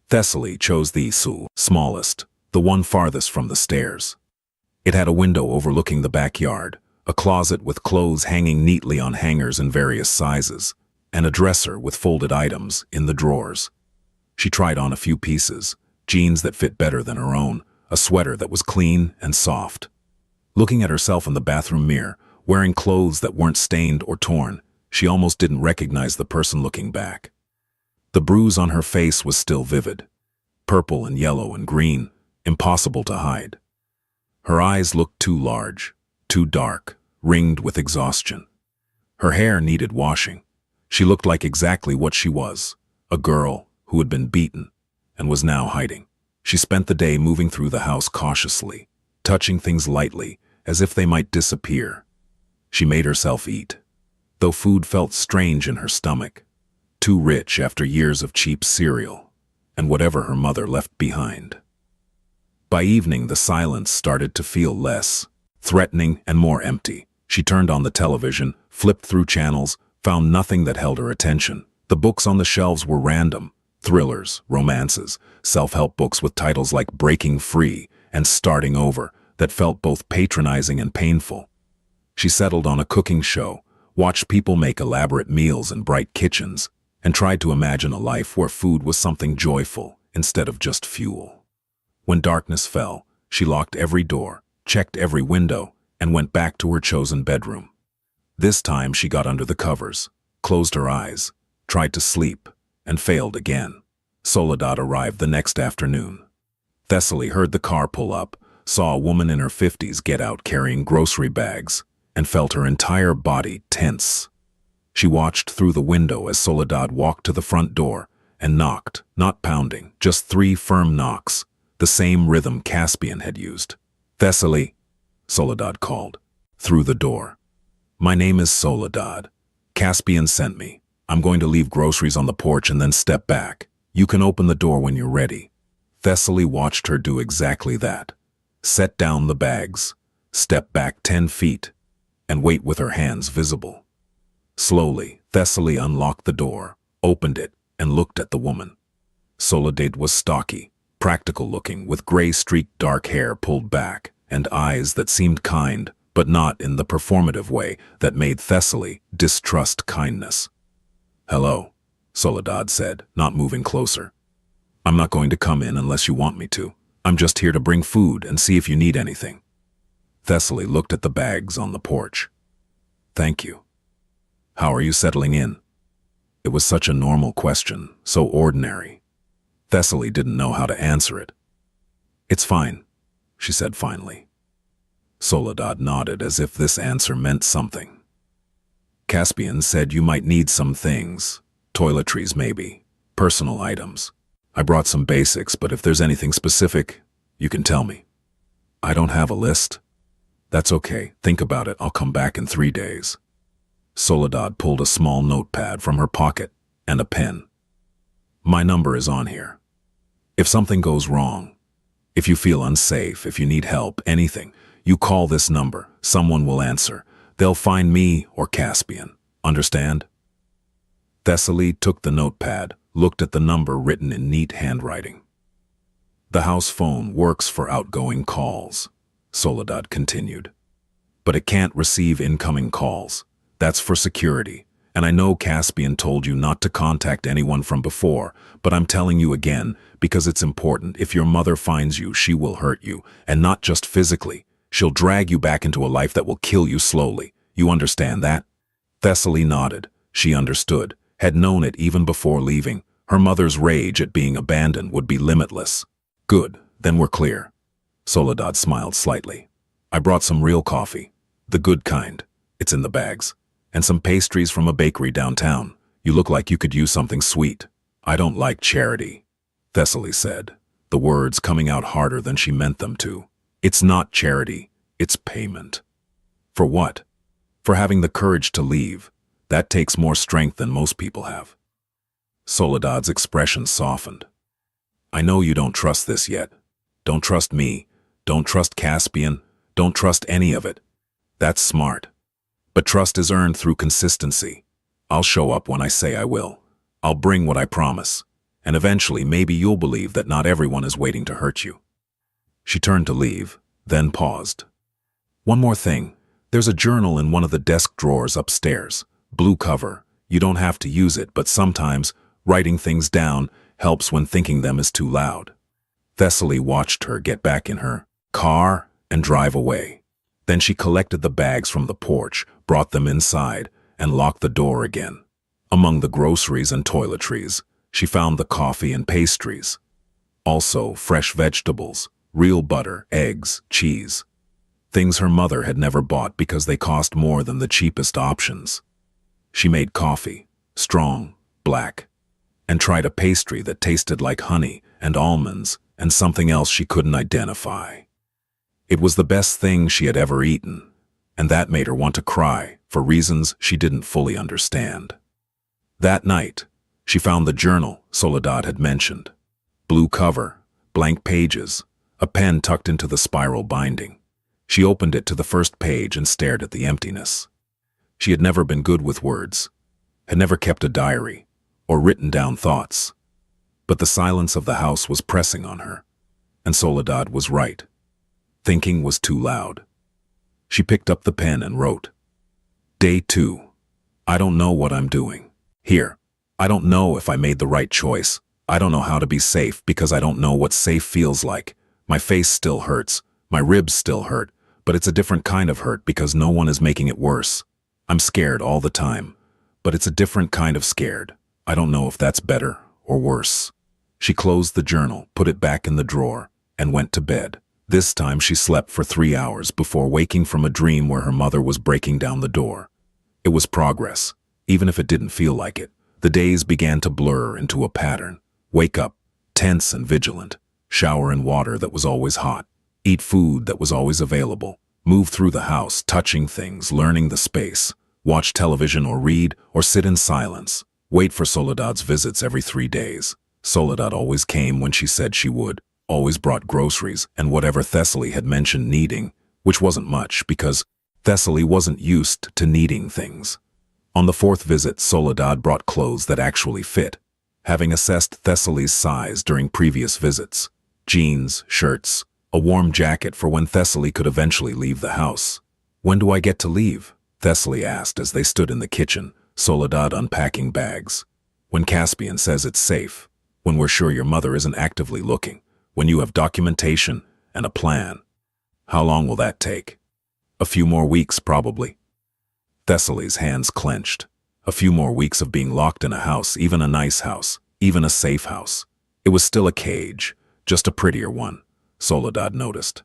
Thessaly chose the smallest, the one farthest from the stairs. It had a window overlooking the backyard, a closet with clothes hanging neatly on hangers in various sizes, and a dresser with folded items in the drawers. She tried on a few pieces, jeans that fit better than her own, a sweater that was clean and soft. Looking at herself in the bathroom mirror, wearing clothes that weren't stained or torn, she almost didn't recognize the person looking back. The bruise on her face was still vivid, purple and yellow and green, impossible to hide. Her eyes looked too large, too dark, ringed with exhaustion. Her hair needed washing. She looked like exactly what she was, a girl who had been beaten and was now hiding. She spent the day moving through the house cautiously, touching things lightly, as if they might disappear. She made herself eat, though food felt strange in her stomach, too rich after years of cheap cereal, and whatever her mother left behind. By evening, the silence started to feel less threatening and more empty. She turned on the television, flipped through channels, found nothing that held her attention. The books on the shelves were random: thrillers, romances, self-help books with titles like Breaking Free and Starting Over that felt both patronizing and painful. She settled on a cooking show, watched people make elaborate meals in bright kitchens, and tried to imagine a life where food was something joyful instead of just fuel. When darkness fell, she locked every door, checked every window, and went back to her chosen bedroom. This time she got under the covers, closed her eyes, tried to sleep, and failed again. Soledad arrived the next afternoon. Thessaly heard the car pull up, saw a woman in her 50s get out carrying grocery bags, and felt her entire body tense. She watched through the window as Soledad walked to the front door and knocked, not pounding, just 3 firm knocks, the same rhythm Caspian had used. "Thessaly," Soledad called, through the door. "My name is Soledad. Caspian sent me. I'm going to leave groceries on the porch and then step back. You can open the door when you're ready." Thessaly watched her do exactly that. Set down the bags, step back 10 feet, and wait with her hands visible. Slowly, Thessaly unlocked the door, opened it, and looked at the woman. Soledad was stocky, practical-looking, with gray-streaked dark hair pulled back, and eyes that seemed kind, but not in the performative way that made Thessaly distrust kindness. "Hello," Soledad said, not moving closer. "I'm not going to come in unless you want me to. I'm just here to bring food and see if you need anything." Thessaly looked at the bags on the porch. "Thank you. How are you settling in?" It was such a normal question, so ordinary. Thessaly didn't know how to answer it. "It's fine," she said finally. Soledad nodded as if this answer meant something. "Caspian said you might need some things, toiletries maybe, personal items. I brought some basics, but if there's anything specific, you can tell me." "I don't have a list." "That's okay, think about it, I'll come back in 3 days." Soledad pulled a small notepad from her pocket and a pen. "My number is on here. If something goes wrong, if you feel unsafe, if you need help, anything, you call this number, someone will answer. They'll find me or Caspian. Understand?" Thessaly took the notepad, looked at the number written in neat handwriting. "The house phone works for outgoing calls," Soledad continued. "But it can't receive incoming calls. That's for security. And I know Caspian told you not to contact anyone from before, but I'm telling you again because it's important. If your mother finds you, she will hurt you, and not just physically. She'll drag you back into a life that will kill you slowly. You understand that?" Thessaly nodded. She understood, had known it even before leaving. Her mother's rage at being abandoned would be limitless. "Good, then we're clear. Soledad smiled slightly. I brought some real coffee. The good kind. It's in the bags. And some pastries from a bakery downtown. You look like you could use something sweet. I don't like charity, Thessaly said, the words coming out harder than she meant them to. It's not charity. It's payment. For what? For having the courage to leave. That takes more strength than most people have. Soledad's expression softened. I know you don't trust this yet. Don't trust me. Don't trust Caspian. Don't trust any of it. That's smart. But trust is earned through consistency. I'll show up when I say I will. I'll bring what I promise. And eventually maybe you'll believe that not everyone is waiting to hurt you. She turned to leave, then paused. One more thing. There's a journal in one of the desk drawers upstairs. Blue cover. You don't have to use it, but sometimes writing things down helps when thinking them is too loud. Thessaly watched her get back in her car and drive away. Then she collected the bags from the porch, brought them inside, and locked the door again. Among the groceries and toiletries, she found the coffee and pastries. Also, fresh vegetables, real butter, eggs, cheese. Things her mother had never bought because they cost more than the cheapest options. She made coffee, strong, black, and tried a pastry that tasted like honey and almonds and something else she couldn't identify. It was the best thing she had ever eaten, and that made her want to cry for reasons she didn't fully understand. That night, she found the journal Soledad had mentioned. Blue cover, blank pages, a pen tucked into the spiral binding. She opened it to the first page and stared at the emptiness. She had never been good with words, had never kept a diary, or written down thoughts. But the silence of the house was pressing on her, and Soledad was right. Thinking was too loud. She picked up the pen and wrote, Day 2. I don't know what I'm doing. Here. I don't know if I made the right choice. I don't know how to be safe because I don't know what safe feels like. My face still hurts. My ribs still hurt. But it's a different kind of hurt because no one is making it worse. I'm scared all the time. But it's a different kind of scared. I don't know if that's better or worse. She closed the journal, put it back in the drawer, and went to bed. This time she slept for 3 hours before waking from a dream where her mother was breaking down the door. It was progress, even if it didn't feel like it. The days began to blur into a pattern. Wake up, tense and vigilant. Shower in water that was always hot. Eat food that was always available. Move through the house, touching things, learning the space. Watch television or read or sit in silence. Wait for Soledad's visits every 3 days. Soledad always came when she said she would. Always brought groceries and whatever Thessaly had mentioned needing, which wasn't much because Thessaly wasn't used to needing things. On the 4th visit, Soledad brought clothes that actually fit, having assessed Thessaly's size during previous visits. Jeans, shirts, a warm jacket for when Thessaly could eventually leave the house. When do I get to leave? Thessaly asked as they stood in the kitchen, Soledad unpacking bags. When Caspian says it's safe, when we're sure your mother isn't actively looking, when you have documentation and a plan. How long will that take? A few more weeks, probably. Thessaly's hands clenched. A few more weeks of being locked in a house, even a nice house, even a safe house. It was still a cage, just a prettier one, Soledad noticed.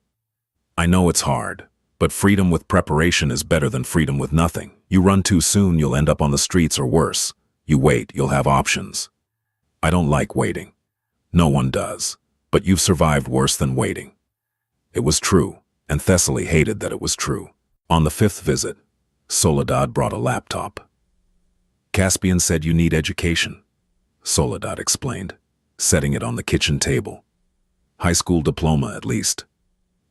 I know it's hard, but freedom with preparation is better than freedom with nothing. You run too soon, you'll end up on the streets or worse. You wait, you'll have options. I don't like waiting. No one does. But you've survived worse than waiting. It was true, and Thessaly hated that it was true. On the 5th visit, Soledad brought a laptop. Caspian said you need education, Soledad explained, setting it on the kitchen table. High school diploma, at least.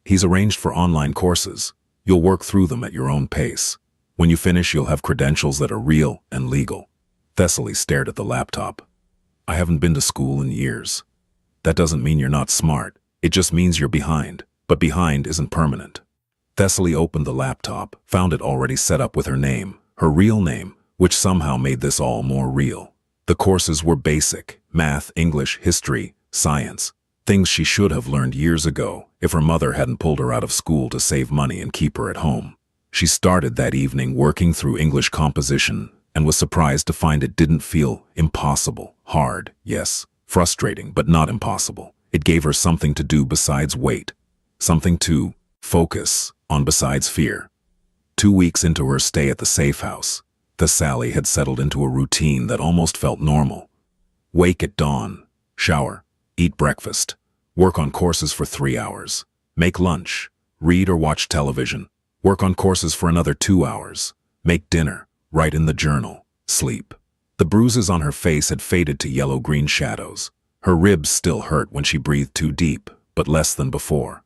He's arranged for online courses. You'll work through them at your own pace. When you finish, you'll have credentials that are real and legal. Thessaly stared at the laptop. I haven't been to school in years. That doesn't mean you're not smart. It just means you're behind. But behind isn't permanent. Thessaly opened the laptop, found it already set up with her name, her real name, which somehow made this all more real. The courses were basic: math, English, history, science. Things she should have learned years ago if her mother hadn't pulled her out of school to save money and keep her at home. She started that evening working through English composition and was surprised to find it didn't feel impossible. Hard, yes. Frustrating, but not impossible. It gave her something to do besides wait. something to focus on besides fear. 2 weeks into her stay at the safe house, Thessaly had settled into a routine that almost felt normal. Wake at dawn, shower, eat breakfast, work on courses for 3 hours, make lunch, read or watch television, work on courses for another 2 hours, make dinner, write in the journal, sleep. The bruises on her face had faded to yellow-green shadows. Her ribs still hurt when she breathed too deep, but less than before.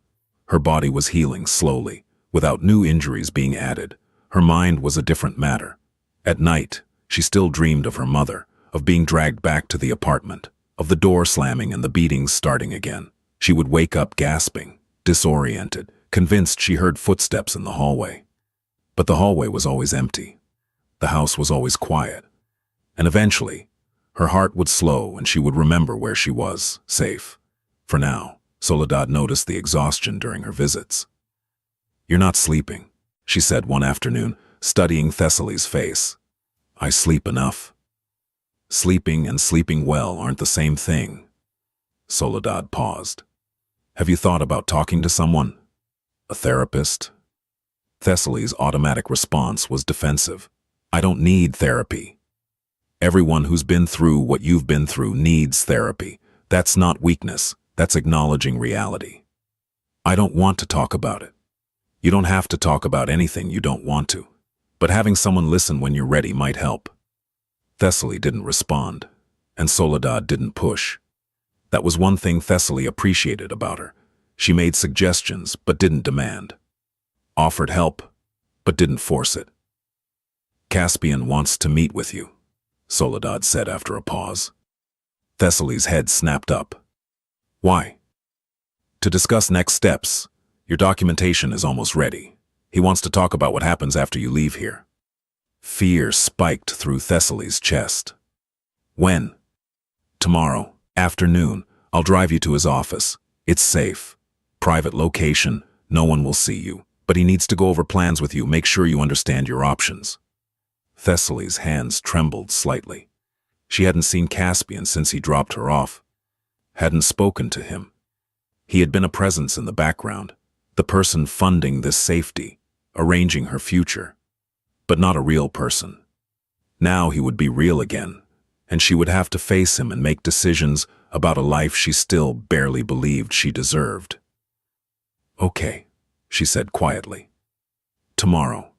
Her body was healing slowly, without new injuries being added. Her mind was a different matter. At night, she still dreamed of her mother, of being dragged back to the apartment, of the door slamming and the beatings starting again. She would wake up gasping, disoriented, convinced she heard footsteps in the hallway. But the hallway was always empty. The house was always quiet. And eventually, her heart would slow and she would remember where she was, safe. For now, Soledad noticed the exhaustion during her visits. "You're not sleeping," she said one afternoon, studying Thessaly's face. "I sleep enough." Sleeping and sleeping well aren't the same thing. Soledad paused. "Have you thought about talking to someone? A therapist?" Thessaly's automatic response was defensive. "I don't need therapy." Everyone who's been through what you've been through needs therapy. That's not weakness, that's acknowledging reality. "I don't want to talk about it." You don't have to talk about anything you don't want to. But having someone listen when you're ready might help. Thessaly didn't respond, and Soledad didn't push. That was one thing Thessaly appreciated about her. She made suggestions, but didn't demand. Offered help, but didn't force it. "Caspian wants to meet with you," Soledad said after a pause. Thessaly's head snapped up. "Why?" "To discuss next steps. Your documentation is almost ready. He wants to talk about what happens after you leave here." Fear spiked through Thessaly's chest. "When?" "Tomorrow, afternoon. I'll drive you to his office. It's safe. Private location, no one will see you. But he needs to go over plans with you, make sure you understand your options." Thessaly's hands trembled slightly. She hadn't seen Caspian since he dropped her off. Hadn't spoken to him. He had been a presence in the background, the person funding this safety, arranging her future. But not a real person. Now he would be real again, and she would have to face him and make decisions about a life she still barely believed she deserved. "Okay," she said quietly. "Tomorrow."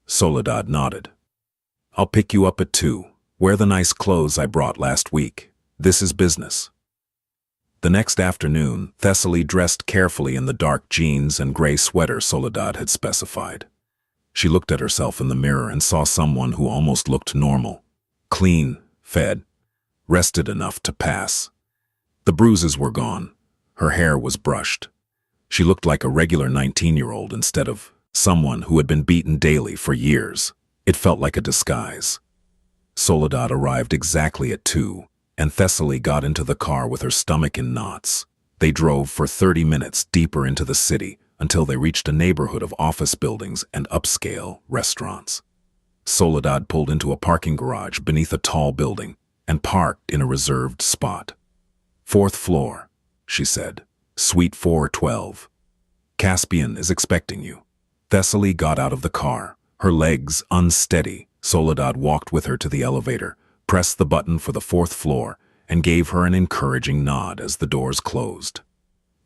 Soledad nodded. "I'll pick you up at 2. Wear the nice clothes I brought last week. This is business." The next afternoon, Thessaly dressed carefully in the dark jeans and gray sweater Soledad had specified. She looked at herself in the mirror and saw someone who almost looked normal. Clean, fed, rested enough to pass. The bruises were gone. Her hair was brushed. She looked like a regular 19-year-old instead of someone who had been beaten daily for years. It felt like a disguise. Soledad arrived exactly at 2, and Thessaly got into the car with her stomach in knots. They drove for 30 minutes deeper into the city until they reached a neighborhood of office buildings and upscale restaurants. Soledad pulled into a parking garage beneath a tall building and parked in a reserved spot. "4th floor," she said. "Suite 412. Caspian is expecting you." Thessaly got out of the car, her legs unsteady. Soledad walked with her to the elevator, pressed the button for the 4th floor, and gave her an encouraging nod as the doors closed.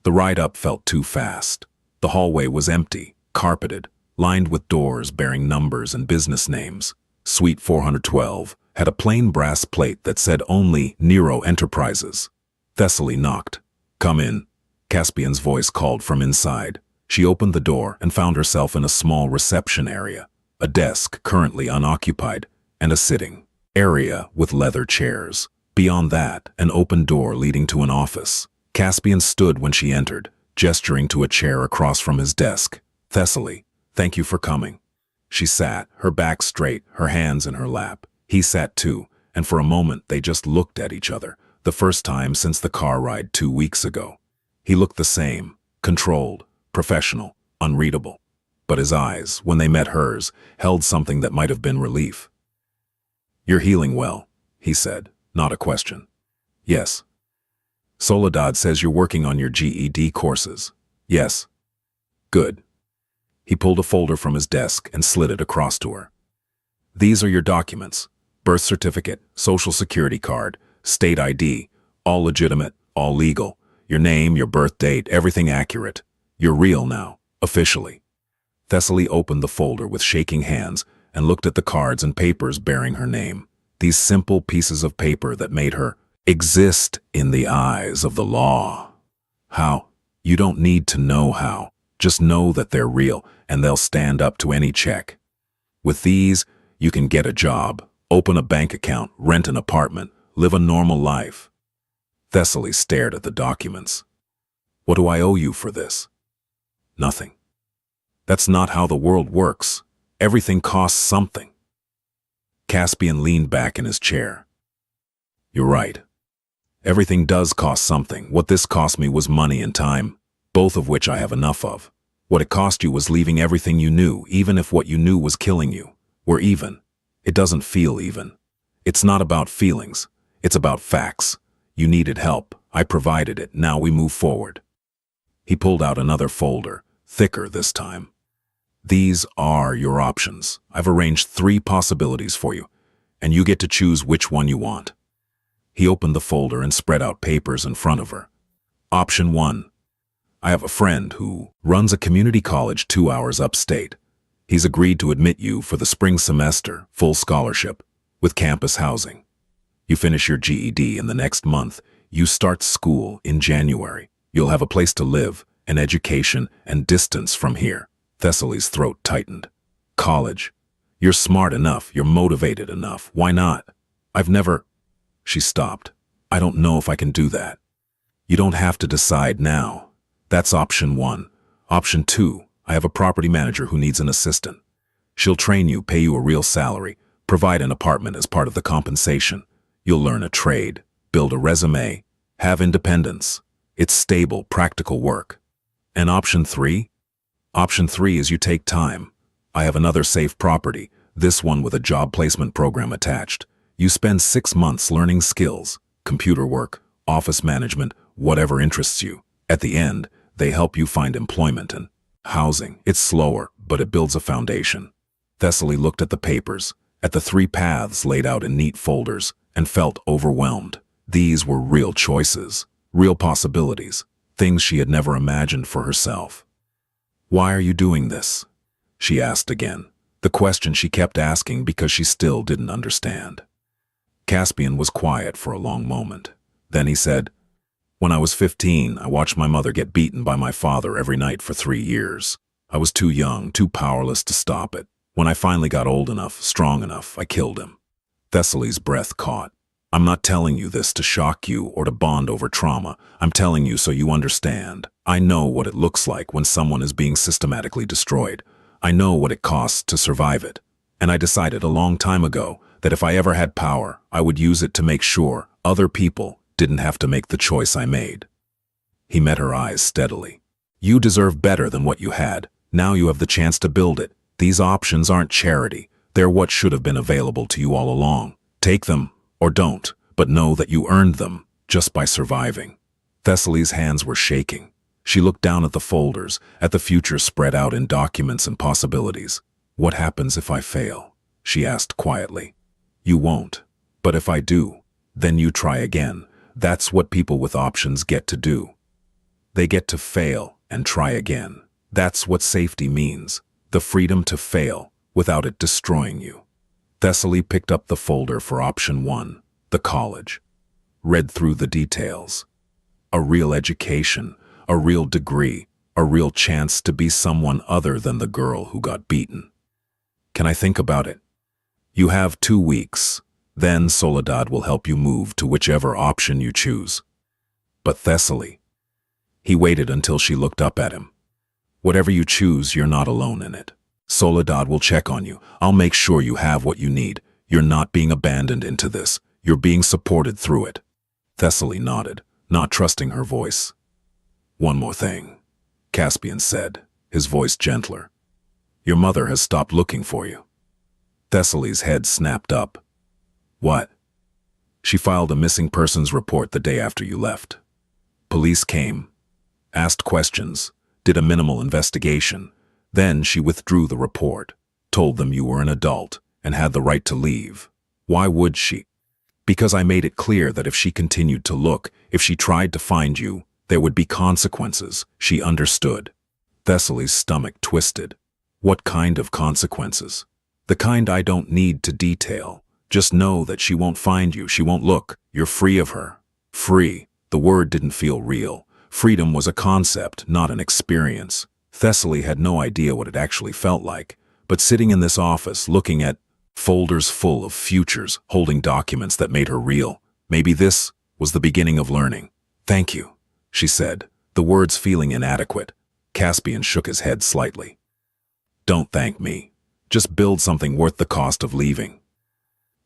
The ride up felt too fast. The hallway was empty, carpeted, lined with doors bearing numbers and business names. Suite 412 had a plain brass plate that said only Nero Enterprises. Thessaly knocked. "Come in," Caspian's voice called from inside. She opened the door and found herself in a small reception area, a desk currently unoccupied, and a sitting area with leather chairs. Beyond that, an open door leading to an office. Caspian stood when she entered, gesturing to a chair across from his desk. "Thessaly, thank you for coming." She sat, her back straight, her hands in her lap. He sat too, and for a moment they just looked at each other, the first time since the car ride 2 weeks ago. He looked the same, controlled, professional, unreadable. But his eyes, when they met hers, held something that might have been relief. "You're healing well," he said, not a question. "Yes." "Soledad says you're working on your GED courses. Yes. Good. He pulled a folder from his desk and slid it across to her. These are your documents. Birth certificate, social security card, state ID, all legitimate, all legal. Your name, your birth date, everything accurate. You're real now, officially. Thessaly opened the folder with shaking hands and looked at the cards and papers bearing her name. These simple pieces of paper that made her exist in the eyes of the law. How? You don't need to know how. Just know that they're real and they'll stand up to any check. With these, you can get a job, open a bank account, rent an apartment, live a normal life. Thessaly stared at the documents. What do I owe you for this? Nothing. That's not how the world works. Everything costs something. Caspian leaned back in his chair. You're right. Everything does cost something. What this cost me was money and time, both of which I have enough of. What it cost you was leaving everything you knew, even if what you knew was killing you. We're even. It doesn't feel even. It's not about feelings. It's about facts. You needed help. I provided it. Now we move forward. He pulled out another folder, thicker this time. These are your options. I've arranged 3 possibilities for you, and you get to choose which one you want. He opened the folder and spread out papers in front of her. Option 1. I have a friend who runs a community college 2 hours upstate. He's agreed to admit you for the spring semester, full scholarship, with campus housing. You finish your GED in the next month. You start school in January. You'll have a place to live, an education, and distance from here. Thessaly's throat tightened. College. You're smart enough. You're motivated enough. Why not? I've never... She stopped. I don't know if I can do that. You don't have to decide now. That's option 1. Option 2. I have a property manager who needs an assistant. She'll train you, pay you a real salary, provide an apartment as part of the compensation. You'll learn a trade, build a resume, have independence. It's stable, practical work. And option 3? Option 3 is you take time. I have another safe property, this one with a job placement program attached. You spend 6 months learning skills, computer work, office management, whatever interests you. At the end, they help you find employment and housing. It's slower, but it builds a foundation. Thessaly looked at the papers, at the 3 paths laid out in neat folders, and felt overwhelmed. These were real choices, real possibilities, things she had never imagined for herself. Why are you doing this? She asked again, the question she kept asking because she still didn't understand. Caspian was quiet for a long moment. Then he said, When I was 15, I watched my mother get beaten by my father every night for 3 years. I was too young, too powerless to stop it. When I finally got old enough, strong enough, I killed him. Thessaly's breath caught. I'm not telling you this to shock you or to bond over trauma. I'm telling you so you understand. I know what it looks like when someone is being systematically destroyed. I know what it costs to survive it. And I decided a long time ago that if I ever had power, I would use it to make sure other people didn't have to make the choice I made. He met her eyes steadily. You deserve better than what you had. Now you have the chance to build it. These options aren't charity. They're what should have been available to you all along. Take them, or don't, but know that you earned them just by surviving. Thessaly's hands were shaking. She looked down at the folders, at the future spread out in documents and possibilities. What happens if I fail? She asked quietly. You won't. But if I do, then you try again. That's what people with options get to do. They get to fail and try again. That's what safety means. The freedom to fail without it destroying you. Thessaly picked up the folder for option 1, the college. Read through the details. A real education, a real degree, a real chance to be someone other than the girl who got beaten. Can I think about it? You have 2 weeks. Then Soledad will help you move to whichever option you choose. But Thessaly. He waited until she looked up at him. Whatever you choose, you're not alone in it. Soledad will check on you. I'll make sure you have what you need. You're not being abandoned into this. You're being supported through it. Thessaly nodded, not trusting her voice. One more thing, Caspian said, his voice gentler. Your mother has stopped looking for you. Thessaly's head snapped up. What? She filed a missing persons report the day after you left. Police came, asked questions, did a minimal investigation. Then she withdrew the report, told them you were an adult and had the right to leave. Why would she? Because I made it clear that if she continued to look, if she tried to find you, there would be consequences. She understood. Thessaly's stomach twisted. What kind of consequences? The kind I don't need to detail. Just know that she won't find you, she won't look. You're free of her. Free. The word didn't feel real. Freedom was a concept, not an experience. Thessaly had no idea what it actually felt like, but sitting in this office, looking at folders full of futures, holding documents that made her real, maybe this was the beginning of learning. Thank you, she said, the words feeling inadequate. Caspian shook his head slightly. Don't thank me. Just build something worth the cost of leaving.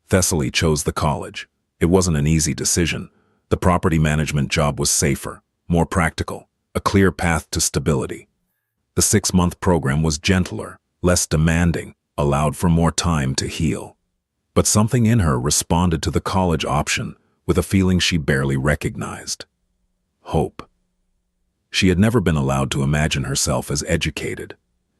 Thessaly chose the college. It wasn't an easy decision. The property management job was safer, more practical, a clear path to stability. The 6-month program was gentler, less demanding, allowed for more time to heal. But something in her responded to the college option with a feeling she barely recognized. Hope. She had never been allowed to imagine herself as educated,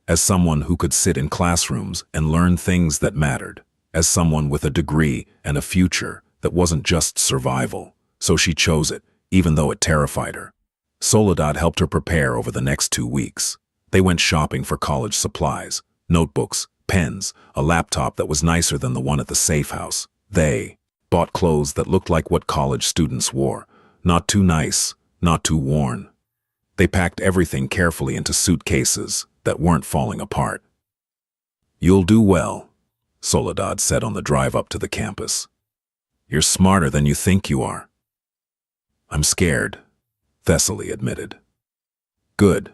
as someone who could sit in classrooms and learn things that mattered, as someone with a degree and a future that wasn't just survival. So she chose it, even though it terrified her. Soledad helped her prepare over the next 2 weeks. They went shopping for college supplies, notebooks, pens, a laptop that was nicer than the one at the safe house. They bought clothes that looked like what college students wore, not too nice, not too worn. They packed everything carefully into suitcases that weren't falling apart. You'll do well, Soledad said on the drive up to the campus. You're smarter than you think you are. I'm scared, Thessaly admitted. Good.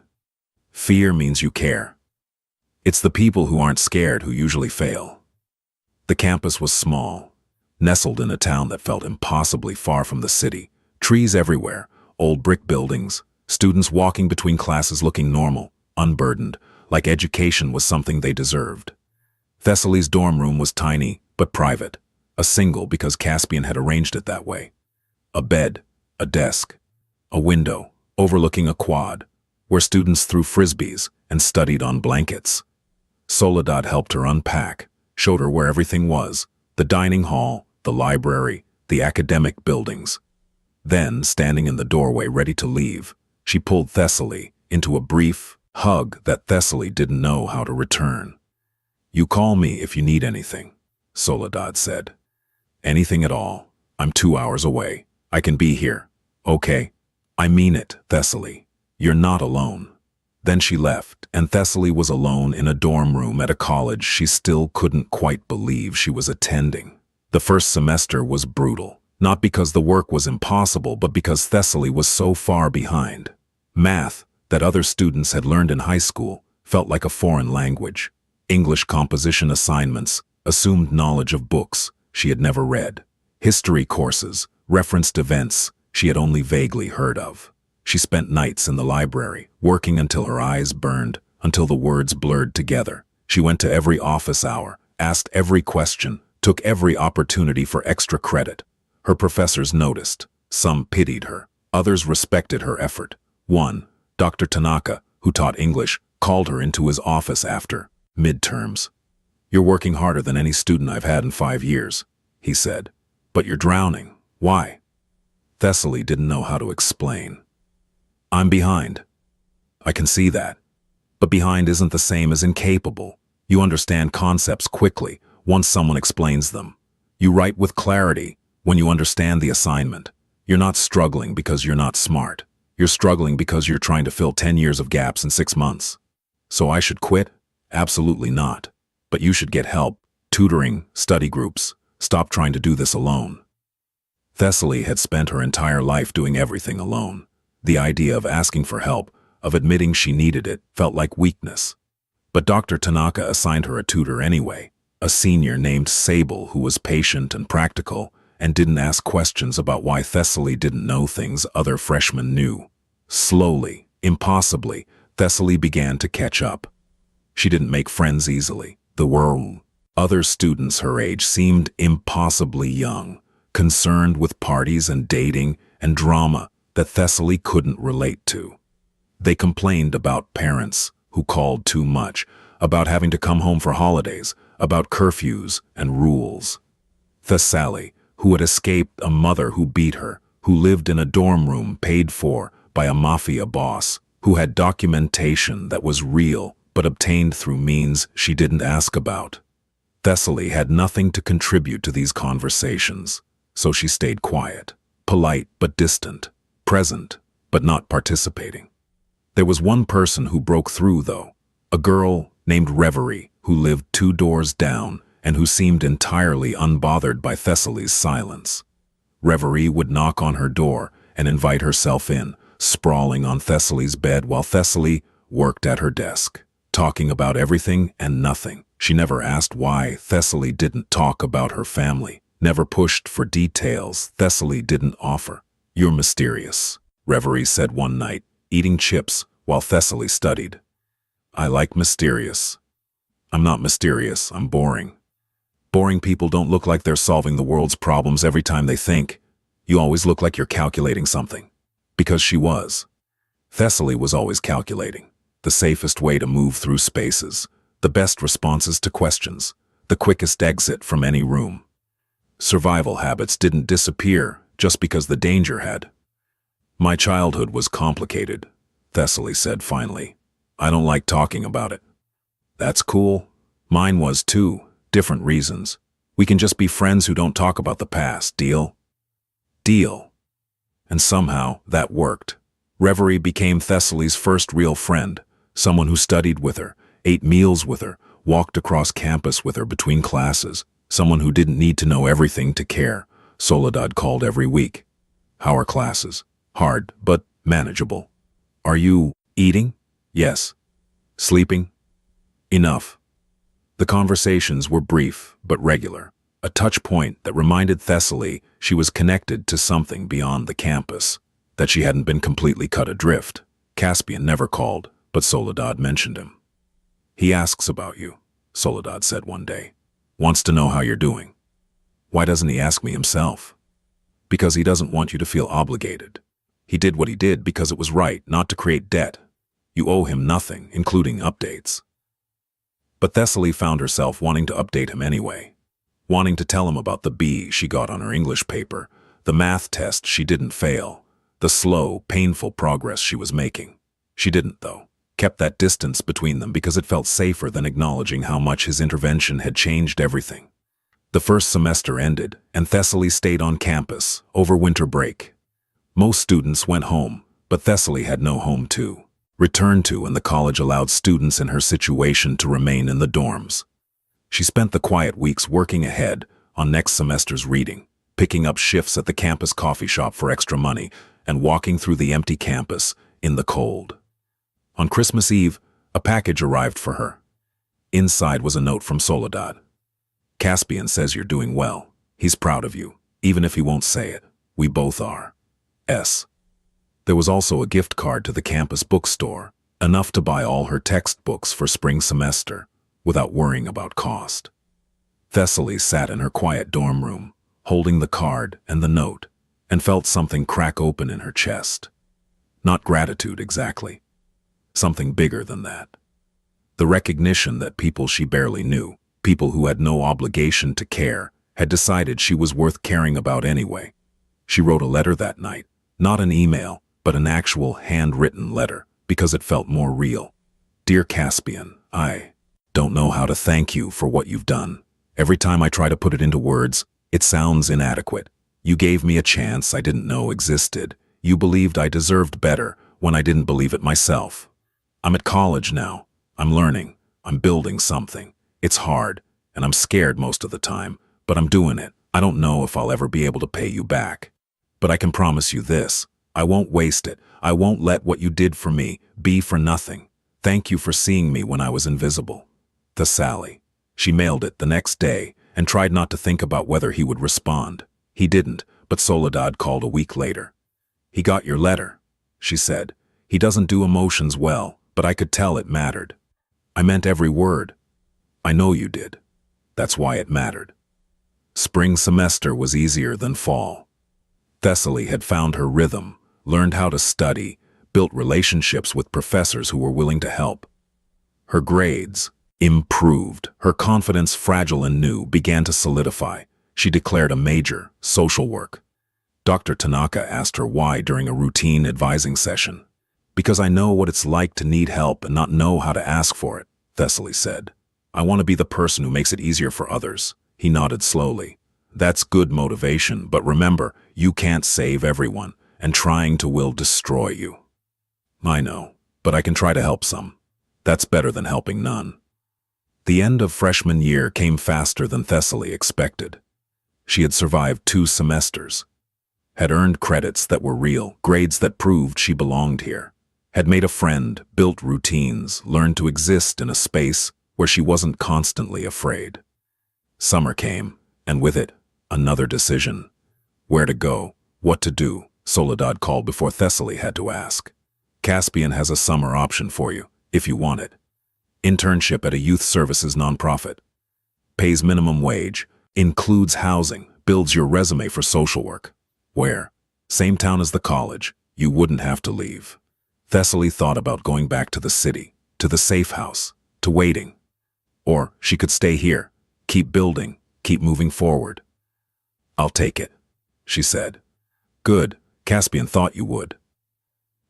Fear means you care. It's the people who aren't scared who usually fail. The campus was small, nestled in a town that felt impossibly far from the city. Trees everywhere, old brick buildings, students walking between classes looking normal, unburdened, like education was something they deserved. Thessaly's dorm room was tiny, but private, a single because Caspian had arranged it that way. A bed, a desk, a window overlooking a quad, where students threw frisbees and studied on blankets. Soledad helped her unpack, showed her where everything was, the dining hall, the library, the academic buildings. Then, standing in the doorway ready to leave, she pulled Thessaly into a brief hug that Thessaly didn't know how to return. You call me if you need anything, Soledad said. Anything at all. I'm 2 hours away. I can be here. Okay? I mean it, Thessaly. You're not alone. Then she left, and Thessaly was alone in a dorm room at a college she still couldn't quite believe she was attending. The first semester was brutal, not because the work was impossible, but because Thessaly was so far behind. Math, that other students had learned in high school, felt like a foreign language. English composition assignments assumed knowledge of books she had never read. History courses referenced events she had only vaguely heard of. She spent nights in the library, working until her eyes burned, until the words blurred together. She went to every office hour, asked every question, took every opportunity for extra credit. Her professors noticed. Some pitied her. Others respected her effort. One, Dr. Tanaka, who taught English, called her into his office after midterms. You're working harder than any student I've had in 5 years, he said. But you're drowning. Why? Thessaly didn't know how to explain. I'm behind. I can see that. But behind isn't the same as incapable. You understand concepts quickly once someone explains them. You write with clarity when you understand the assignment. You're not struggling because you're not smart. You're struggling because you're trying to fill 10 years of gaps in 6 months. So I should quit? Absolutely not. But you should get help, tutoring, study groups. Stop trying to do this alone. Thessaly had spent her entire life doing everything alone. The idea of asking for help, of admitting she needed it, felt like weakness. But Dr. Tanaka assigned her a tutor anyway, a senior named Sable who was patient and practical and didn't ask questions about why Thessaly didn't know things other freshmen knew. Slowly, impossibly, Thessaly began to catch up. She didn't make friends easily. The world. Other students her age seemed impossibly young, concerned with parties and dating and drama that Thessaly couldn't relate to. They complained about parents who called too much, about having to come home for holidays, about curfews and rules. Thessaly, who had escaped a mother who beat her, who lived in a dorm room paid for by a Mafia boss, who had documentation that was real but obtained through means she didn't ask about. Thessaly had nothing to contribute to these conversations, so she stayed quiet, polite but distant, present but not participating. There was one person who broke through, though, a girl named Reverie, who lived 2 doors down and who seemed entirely unbothered by Thessaly's silence. Reverie would knock on her door and invite herself in, sprawling on Thessaly's bed while Thessaly worked at her desk, talking about everything and nothing. She never asked why Thessaly didn't talk about her family, never pushed for details Thessaly didn't offer. "You're mysterious," Reverie said one night, eating chips while Thessaly studied. "I like mysterious." "I'm not mysterious, I'm boring." "Boring people don't look like they're solving the world's problems every time they think. You always look like you're calculating something." Because she was. Thessaly was always calculating. The safest way to move through spaces, the best responses to questions, the quickest exit from any room. Survival habits didn't disappear just because the danger had. "My childhood was complicated," Thessaly said finally. "I don't like talking about it." "That's cool. Mine was too. Different reasons. We can just be friends who don't talk about the past, deal?" Deal. And somehow that worked. Reverie became Thessaly's first real friend, someone who studied with her, ate meals with her, walked across campus with her between classes, someone who didn't need to know everything to care. Soledad called every week. "How are classes?" "Hard, but manageable." "Are you eating?" "Yes." "Sleeping?" "Enough." The conversations were brief but regular, a touch point that reminded Thessaly she was connected to something beyond the campus, that she hadn't been completely cut adrift. Caspian never called, but Soledad mentioned him. "He asks about you," Soledad said one day. "Wants to know how you're doing." "Why doesn't he ask me himself?" "Because he doesn't want you to feel obligated. He did what he did because it was right, not to create debt. You owe him nothing, including updates." But Thessaly found herself wanting to update him anyway, wanting to tell him about the B she got on her English paper, the math test she didn't fail, the slow, painful progress she was making. She didn't, though. Kept that distance between them because it felt safer than acknowledging how much his intervention had changed everything. The first semester ended, and Thessaly stayed on campus over winter break. Most students went home, but Thessaly had no home to return to, and the college allowed students in her situation to remain in the dorms. She spent the quiet weeks working ahead on next semester's reading, picking up shifts at the campus coffee shop for extra money, and walking through the empty campus in the cold. On Christmas Eve, a package arrived for her. Inside was a note from Soledad. "Caspian says you're doing well. He's proud of you, even if he won't say it. We both are. S." There was also a gift card to the campus bookstore, enough to buy all her textbooks for spring semester, without worrying about cost. Thessaly sat in her quiet dorm room, holding the card and the note, and felt something crack open in her chest. Not gratitude exactly. Something bigger than that. The recognition that people she barely knew, people who had no obligation to care, had decided she was worth caring about anyway. She wrote a letter that night, not an email, but an actual handwritten letter, because it felt more real. "Dear Caspian, I don't know how to thank you for what you've done. Every time I try to put it into words, it sounds inadequate. You gave me a chance I didn't know existed. You believed I deserved better when I didn't believe it myself. I'm at college now. I'm learning. I'm building something. It's hard, and I'm scared most of the time, but I'm doing it. I don't know if I'll ever be able to pay you back. But I can promise you this. I won't waste it. I won't let what you did for me be for nothing. Thank you for seeing me when I was invisible. Thessaly." She mailed it the next day and tried not to think about whether he would respond. He didn't, but Soledad called a week later. "He got your letter," she said. "He doesn't do emotions well, but I could tell it mattered. I meant every word. I know you did. That's why it mattered." Spring semester was easier than fall. Thessaly had found her rhythm, learned how to study, built relationships with professors who were willing to help. Her grades improved. Her confidence, fragile and new, began to solidify. She declared a major, social work. Dr. Tanaka asked her why during a routine advising session. "Because I know what it's like to need help and not know how to ask for it," Thessaly said. "I want to be the person who makes it easier for others." He nodded slowly. "That's good motivation, but remember, you can't save everyone, and trying to will destroy you." "I know, but I can try to help some. That's better than helping none." The end of freshman year came faster than Thessaly expected. She had survived 2 semesters, had earned credits that were real, grades that proved she belonged here, had made a friend, built routines, learned to exist in a space where she wasn't constantly afraid. Summer came, and with it, another decision. Where to go, what to do, Soledad called before Thessaly had to ask. "Caspian has a summer option for you, if you want it. Internship at a youth services nonprofit. Pays minimum wage, includes housing, builds your resume for social work. Where? Same town as the college. You wouldn't have to leave." Thessaly thought about going back to the city, to the safe house, to waiting. Or she could stay here, keep building, keep moving forward. "I'll take it," she said. "Good, Caspian thought you would."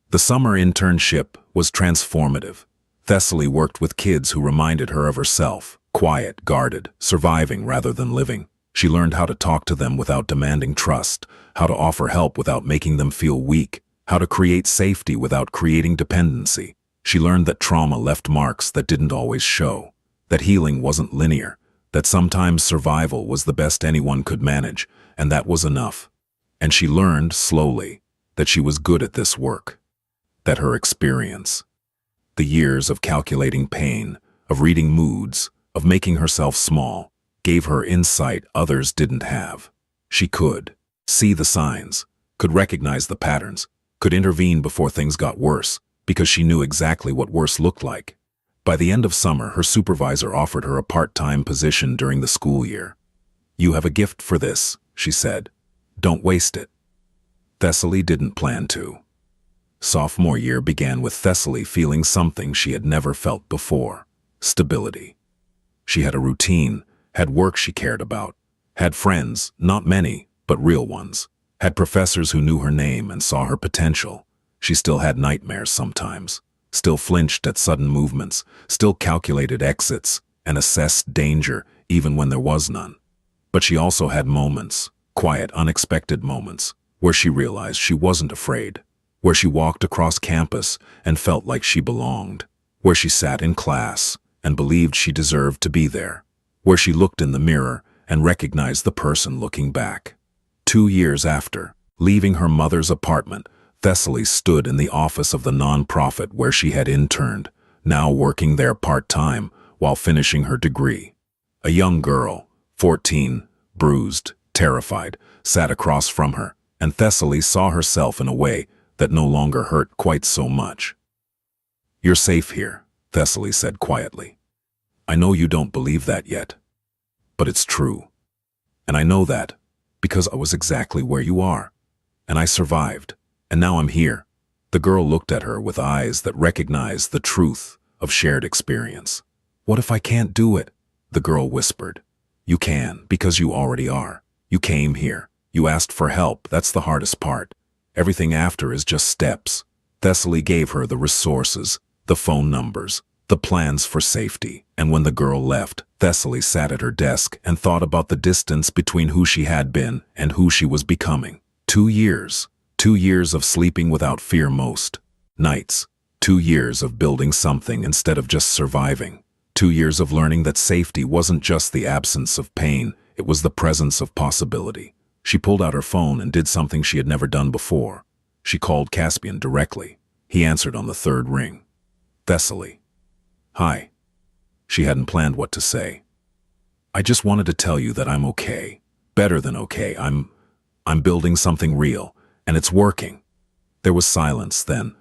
The summer internship was transformative. Thessaly worked with kids who reminded her of herself, quiet, guarded, surviving rather than living. She learned how to talk to them without demanding trust, how to offer help without making them feel weak, how to create safety without creating dependency. She learned that trauma left marks that didn't always show, that healing wasn't linear, that sometimes survival was the best anyone could manage, and that was enough. And she learned, slowly, that she was good at this work, that her experience, the years of calculating pain, of reading moods, of making herself small, gave her insight others didn't have. She could see the signs, could recognize the patterns, could intervene before things got worse, because she knew exactly what worse looked like. By the end of summer, her supervisor offered her a part-time position during the school year. "You have a gift for this," she said. "Don't waste it." Thessaly didn't plan to. Sophomore year began with Thessaly feeling something she had never felt before: stability. She had a routine, had work she cared about, had friends, not many, but real ones, had professors who knew her name and saw her potential. She still had nightmares sometimes, still flinched at sudden movements, still calculated exits and assessed danger even when there was none. But she also had moments, quiet, unexpected moments, where she realized she wasn't afraid, where she walked across campus and felt like she belonged, where she sat in class and believed she deserved to be there, where she looked in the mirror and recognized the person looking back. 2 years after, leaving her mother's apartment, Thessaly stood in the office of the nonprofit where she had interned, now working there part-time while finishing her degree. A young girl, 14, bruised, terrified, sat across from her, and Thessaly saw herself in a way that no longer hurt quite so much. "You're safe here," Thessaly said quietly. "I know you don't believe that yet, but it's true. And I know that because I was exactly where you are, and I survived, and now I'm here." The girl looked at her with eyes that recognized the truth of shared experience. "What if I can't do it?" the girl whispered. "You can, because you already are. You came here. You asked for help. That's the hardest part. Everything after is just steps." Thessaly gave her the resources, the phone numbers, the plans for safety, and when the girl left, Thessaly sat at her desk and thought about the distance between who she had been and who she was becoming. 2 years. 2 years of sleeping without fear most nights. 2 years of building something instead of just surviving. 2 years of learning that safety wasn't just the absence of pain, it was the presence of possibility. She pulled out her phone and did something she had never done before. She called Caspian directly. He answered on the 3rd ring. "Thessaly." "Hi." She hadn't planned what to say. "I just wanted to tell you that I'm okay. Better than okay. I'm building something real, and it's working." There was silence then.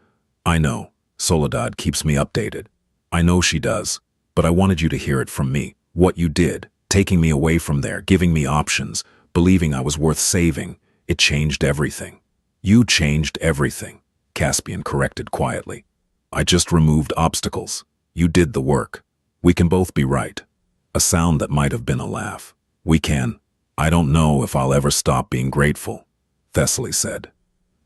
"I know. Soledad keeps me updated. I know she does. But I wanted you to hear it from me. What you did, taking me away from there, giving me options, believing I was worth saving, it changed everything. You changed everything." Caspian corrected quietly. I just removed obstacles. You did the work. We can both be right. A sound that might have been a laugh. We can. I don't know if I'll ever stop being grateful, Thessaly said.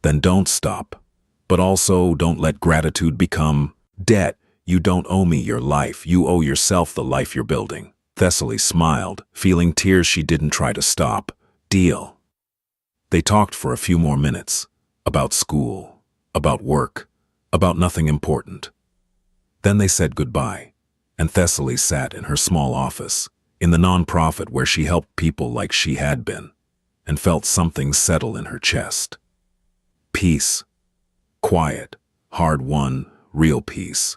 Then don't stop. But also don't let gratitude become debt. You don't owe me your life. You owe yourself the life you're building. Thessaly smiled, feeling tears she didn't try to stop. Deal. They talked for a few more minutes. About school, about work, about nothing important. Then they said goodbye, and Thessaly sat in her small office, in the non-profit where she helped people like she had been, and felt something settle in her chest. Peace. Quiet, hard-won, real peace.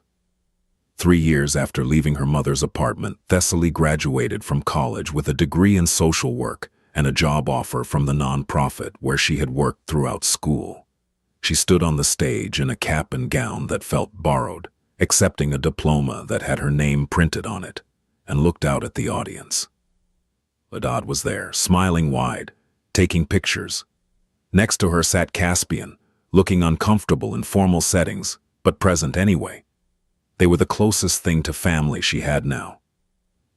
3 years after leaving her mother's apartment, Thessaly graduated from college with a degree in social work and a job offer from the non-profit where she had worked throughout school. She stood on the stage in a cap and gown that felt borrowed, accepting a diploma that had her name printed on it, and looked out at the audience. Soledad was there, smiling wide, taking pictures. Next to her sat Caspian, looking uncomfortable in formal settings, but present anyway. They were the closest thing to family she had now.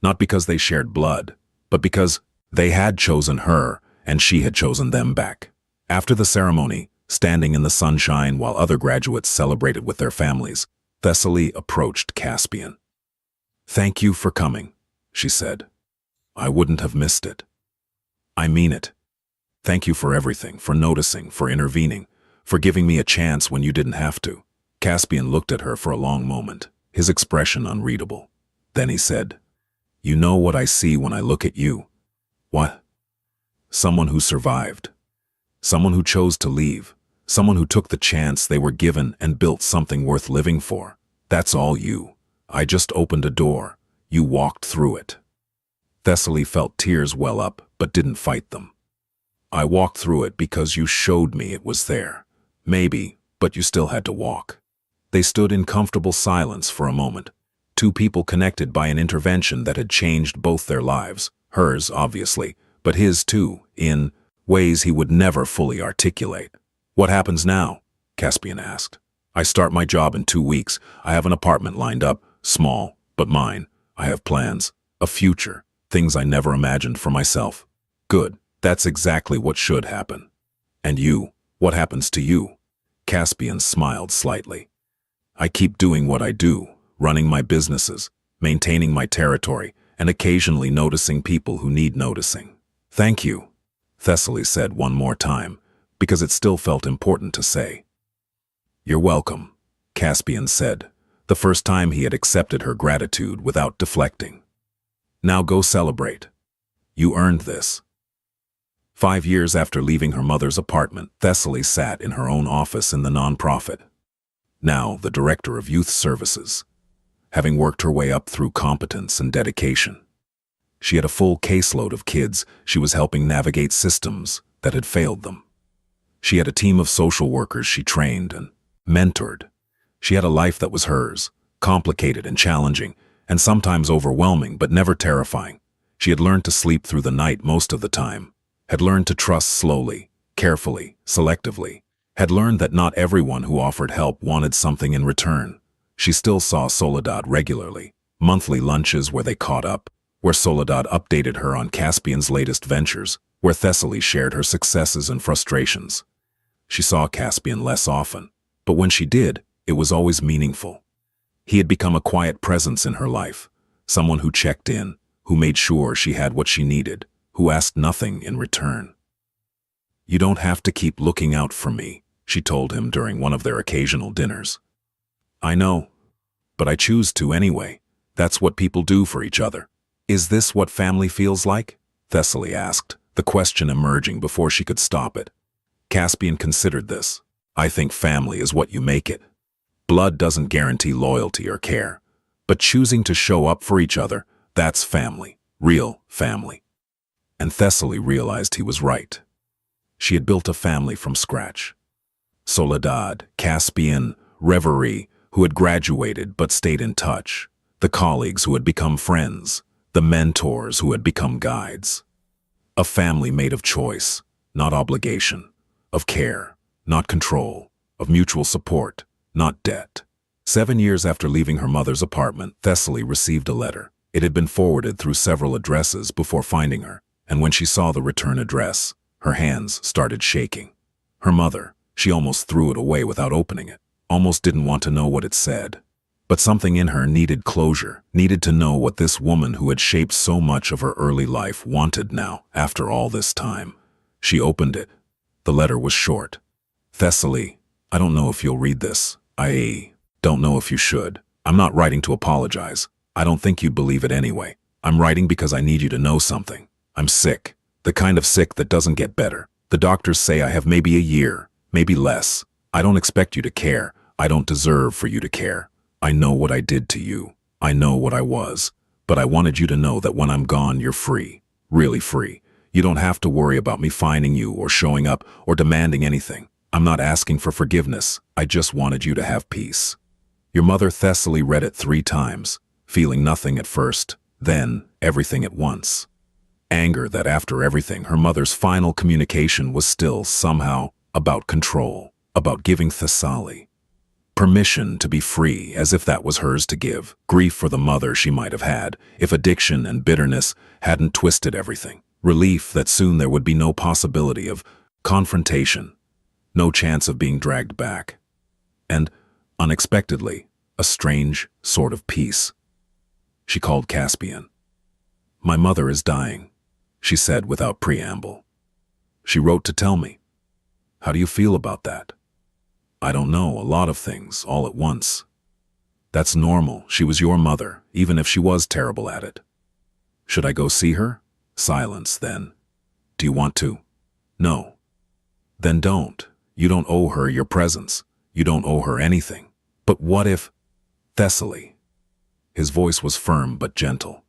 Not because they shared blood, but because they had chosen her and she had chosen them back. After the ceremony, standing in the sunshine while other graduates celebrated with their families, Thessaly approached Caspian. "Thank you for coming," she said. "I wouldn't have missed it. I mean it. Thank you for everything, for noticing, for intervening, for giving me a chance when you didn't have to." Caspian looked at her for a long moment, his expression unreadable. Then he said, "You know what I see when I look at you." "What?" "Someone who survived. Someone who chose to leave. Someone who took the chance they were given and built something worth living for. That's all you. I just opened a door. You walked through it." Thessaly felt tears well up, but didn't fight them. "I walked through it because you showed me it was there. Maybe, but you still had to walk." They stood in comfortable silence for a moment, two people connected by an intervention that had changed both their lives, hers, obviously, but his too, in ways he would never fully articulate. "What happens now?" Caspian asked. "I start my job in 2 weeks. I have an apartment lined up, small, but mine. I have plans, a future, things I never imagined for myself." "Good, that's exactly what should happen." "And you, what happens to you?" Caspian smiled slightly. "I keep doing what I do, running my businesses, maintaining my territory, and occasionally noticing people who need noticing." "Thank you," Thessaly said one more time, because it still felt important to say. "You're welcome," Caspian said, the first time he had accepted her gratitude without deflecting. "Now go celebrate. You earned this." 5 years after leaving her mother's apartment, Thessaly sat in her own office in the non-profit, now the director of youth services, having worked her way up through competence and dedication. She had a full caseload of kids she was helping navigate systems that had failed them. She had a team of social workers she trained and mentored. She had a life that was hers, complicated and challenging, and sometimes overwhelming but never terrifying. She had learned to sleep through the night most of the time, had learned to trust slowly, carefully, selectively, had learned that not everyone who offered help wanted something in return. She still saw Soledad regularly, monthly lunches where they caught up, where Soledad updated her on Caspian's latest ventures, where Thessaly shared her successes and frustrations. She saw Caspian less often, but when she did, it was always meaningful. He had become a quiet presence in her life, someone who checked in, who made sure she had what she needed, who asked nothing in return. "You don't have to keep looking out for me," she told him during one of their occasional dinners. "I know, but I choose to anyway. That's what people do for each other." "Is this what family feels like?" Thessaly asked, the question emerging before she could stop it. Caspian considered this. "I think family is what you make it. Blood doesn't guarantee loyalty or care, but choosing to show up for each other, that's family, real family." And Thessaly realized he was right. She had built a family from scratch. Soledad, Caspian, Reverie, who had graduated but stayed in touch, the colleagues who had become friends, the mentors who had become guides. A family made of choice, not obligation, of care, not control, of mutual support, not debt. 7 years after leaving her mother's apartment, Thessaly received a letter. It had been forwarded through several addresses before finding her, and when she saw the return address, her hands started shaking. Her mother, she almost threw it away without opening it, almost didn't want to know what it said. But something in her needed closure, needed to know what this woman who had shaped so much of her early life wanted now, after all this time. She opened it. The letter was short. Thessaly, I don't know if you'll read this. I don't know if you should. I'm not writing to apologize. I don't think you'd believe it anyway. I'm writing because I need you to know something. I'm sick. The kind of sick that doesn't get better. The doctors say I have maybe a year, maybe less. I don't expect you to care. I don't deserve for you to care. I know what I did to you. I know what I was. But I wanted you to know that when I'm gone, you're free. Really free. You don't have to worry about me finding you or showing up or demanding anything. I'm not asking for forgiveness. I just wanted you to have peace. Your mother Thessaly read it 3 times, feeling nothing at first, then everything at once. Anger that after everything, her mother's final communication was still somehow about control, about giving Thessaly permission to be free, as if that was hers to give. Grief for the mother she might have had, if addiction and bitterness hadn't twisted everything. Relief that soon there would be no possibility of confrontation, no chance of being dragged back. And, unexpectedly, a strange sort of peace. She called Caspian. My mother is dying, she said without preamble. She wrote to tell me. How do you feel about that? I don't know, a lot of things, all at once. That's normal. She was your mother, even if she was terrible at it. Should I go see her? Silence, then. Do you want to? No. Then don't. You don't owe her your presence. You don't owe her anything. But what if... Thessaly. His voice was firm but gentle.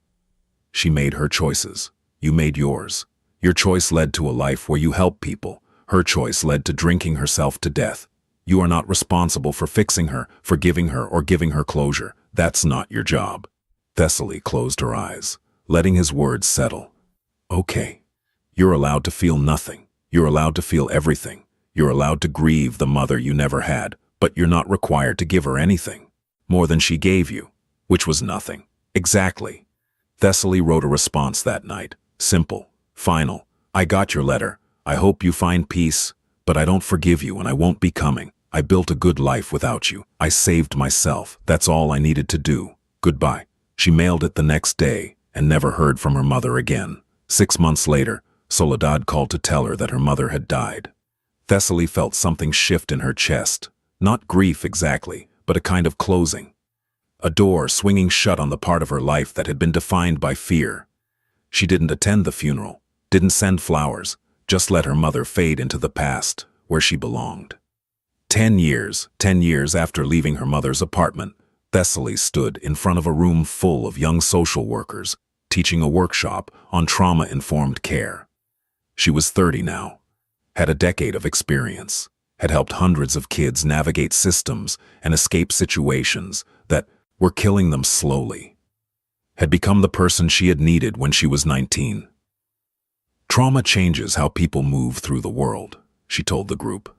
She made her choices. You made yours. Your choice led to a life where you help people. Her choice led to drinking herself to death. You are not responsible for fixing her, forgiving her, or giving her closure. That's not your job. Thessaly closed her eyes, letting his words settle. Okay. You're allowed to feel nothing. You're allowed to feel everything. You're allowed to grieve the mother you never had, but you're not required to give her anything. More than she gave you, which was nothing. Exactly. Thessaly wrote a response that night. Simple. Final. I got your letter. I hope you find peace, but I don't forgive you and I won't be coming. I built a good life without you. I saved myself. That's all I needed to do. Goodbye. She mailed it the next day and never heard from her mother again. 6 months later, Soledad called to tell her that her mother had died. Thessaly felt something shift in her chest. Not grief exactly, but a kind of closing. A door swinging shut on the part of her life that had been defined by fear. She didn't attend the funeral, didn't send flowers, just let her mother fade into the past, where she belonged. 10 years after leaving her mother's apartment, Thessaly stood in front of a room full of young social workers, teaching a workshop on trauma-informed care. She was 30 now, had a decade of experience, had helped hundreds of kids navigate systems and escape situations that were killing them slowly, had become the person she had needed when she was 19. Trauma changes how people move through the world, she told the group.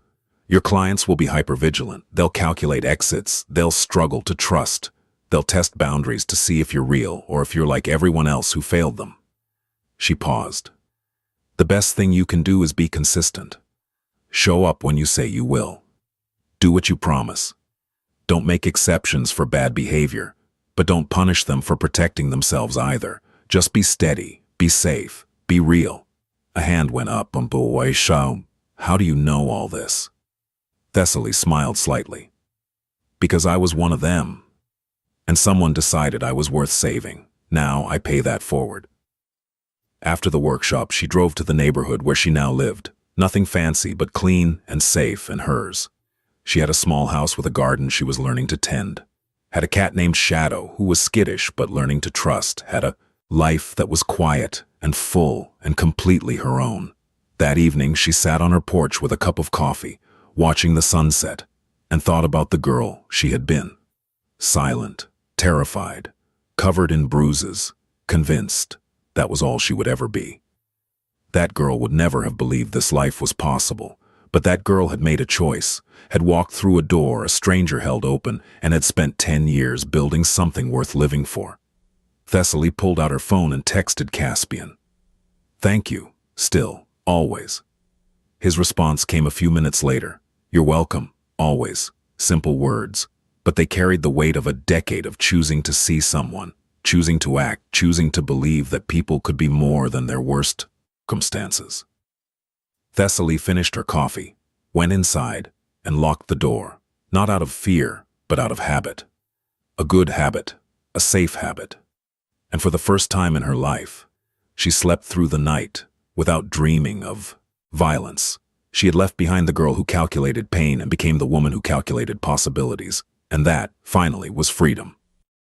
Your clients will be hypervigilant. They'll calculate exits. They'll struggle to trust. They'll test boundaries to see if you're real or if you're like everyone else who failed them. She paused. The best thing you can do is be consistent. Show up when you say you will. Do what you promise. Don't make exceptions for bad behavior, but don't punish them for protecting themselves either. Just be steady, be safe, be real. A hand went up on Boy Shao. How do you know all this? Thessaly smiled slightly. Because I was one of them. And someone decided I was worth saving. Now I pay that forward. After the workshop, she drove to the neighborhood where she now lived. Nothing fancy, but clean and safe and hers. She had a small house with a garden she was learning to tend. Had a cat named Shadow, who was skittish but learning to trust. Had a life that was quiet and full and completely her own. That evening, she sat on her porch with a cup of coffee, watching the sunset, and thought about the girl she had been. Silent, terrified, covered in bruises, convinced that was all she would ever be. That girl would never have believed this life was possible, But that girl had made a choice, had walked through a door a stranger held open, and had spent 10 years building something worth living for. Thessaly pulled out her phone and texted Caspian. "Thank you, still, always." His response came a few minutes later. "You're welcome, always." Simple words, but they carried the weight of a decade of choosing to see someone, choosing to act, choosing to believe that people could be more than their worst circumstances. Thessaly finished her coffee, went inside, and locked the door, not out of fear, but out of habit. A good habit, a safe habit. And for the first time in her life, she slept through the night without dreaming of violence. She had left behind the girl who calculated pain and became the woman who calculated possibilities. And that, finally, was freedom.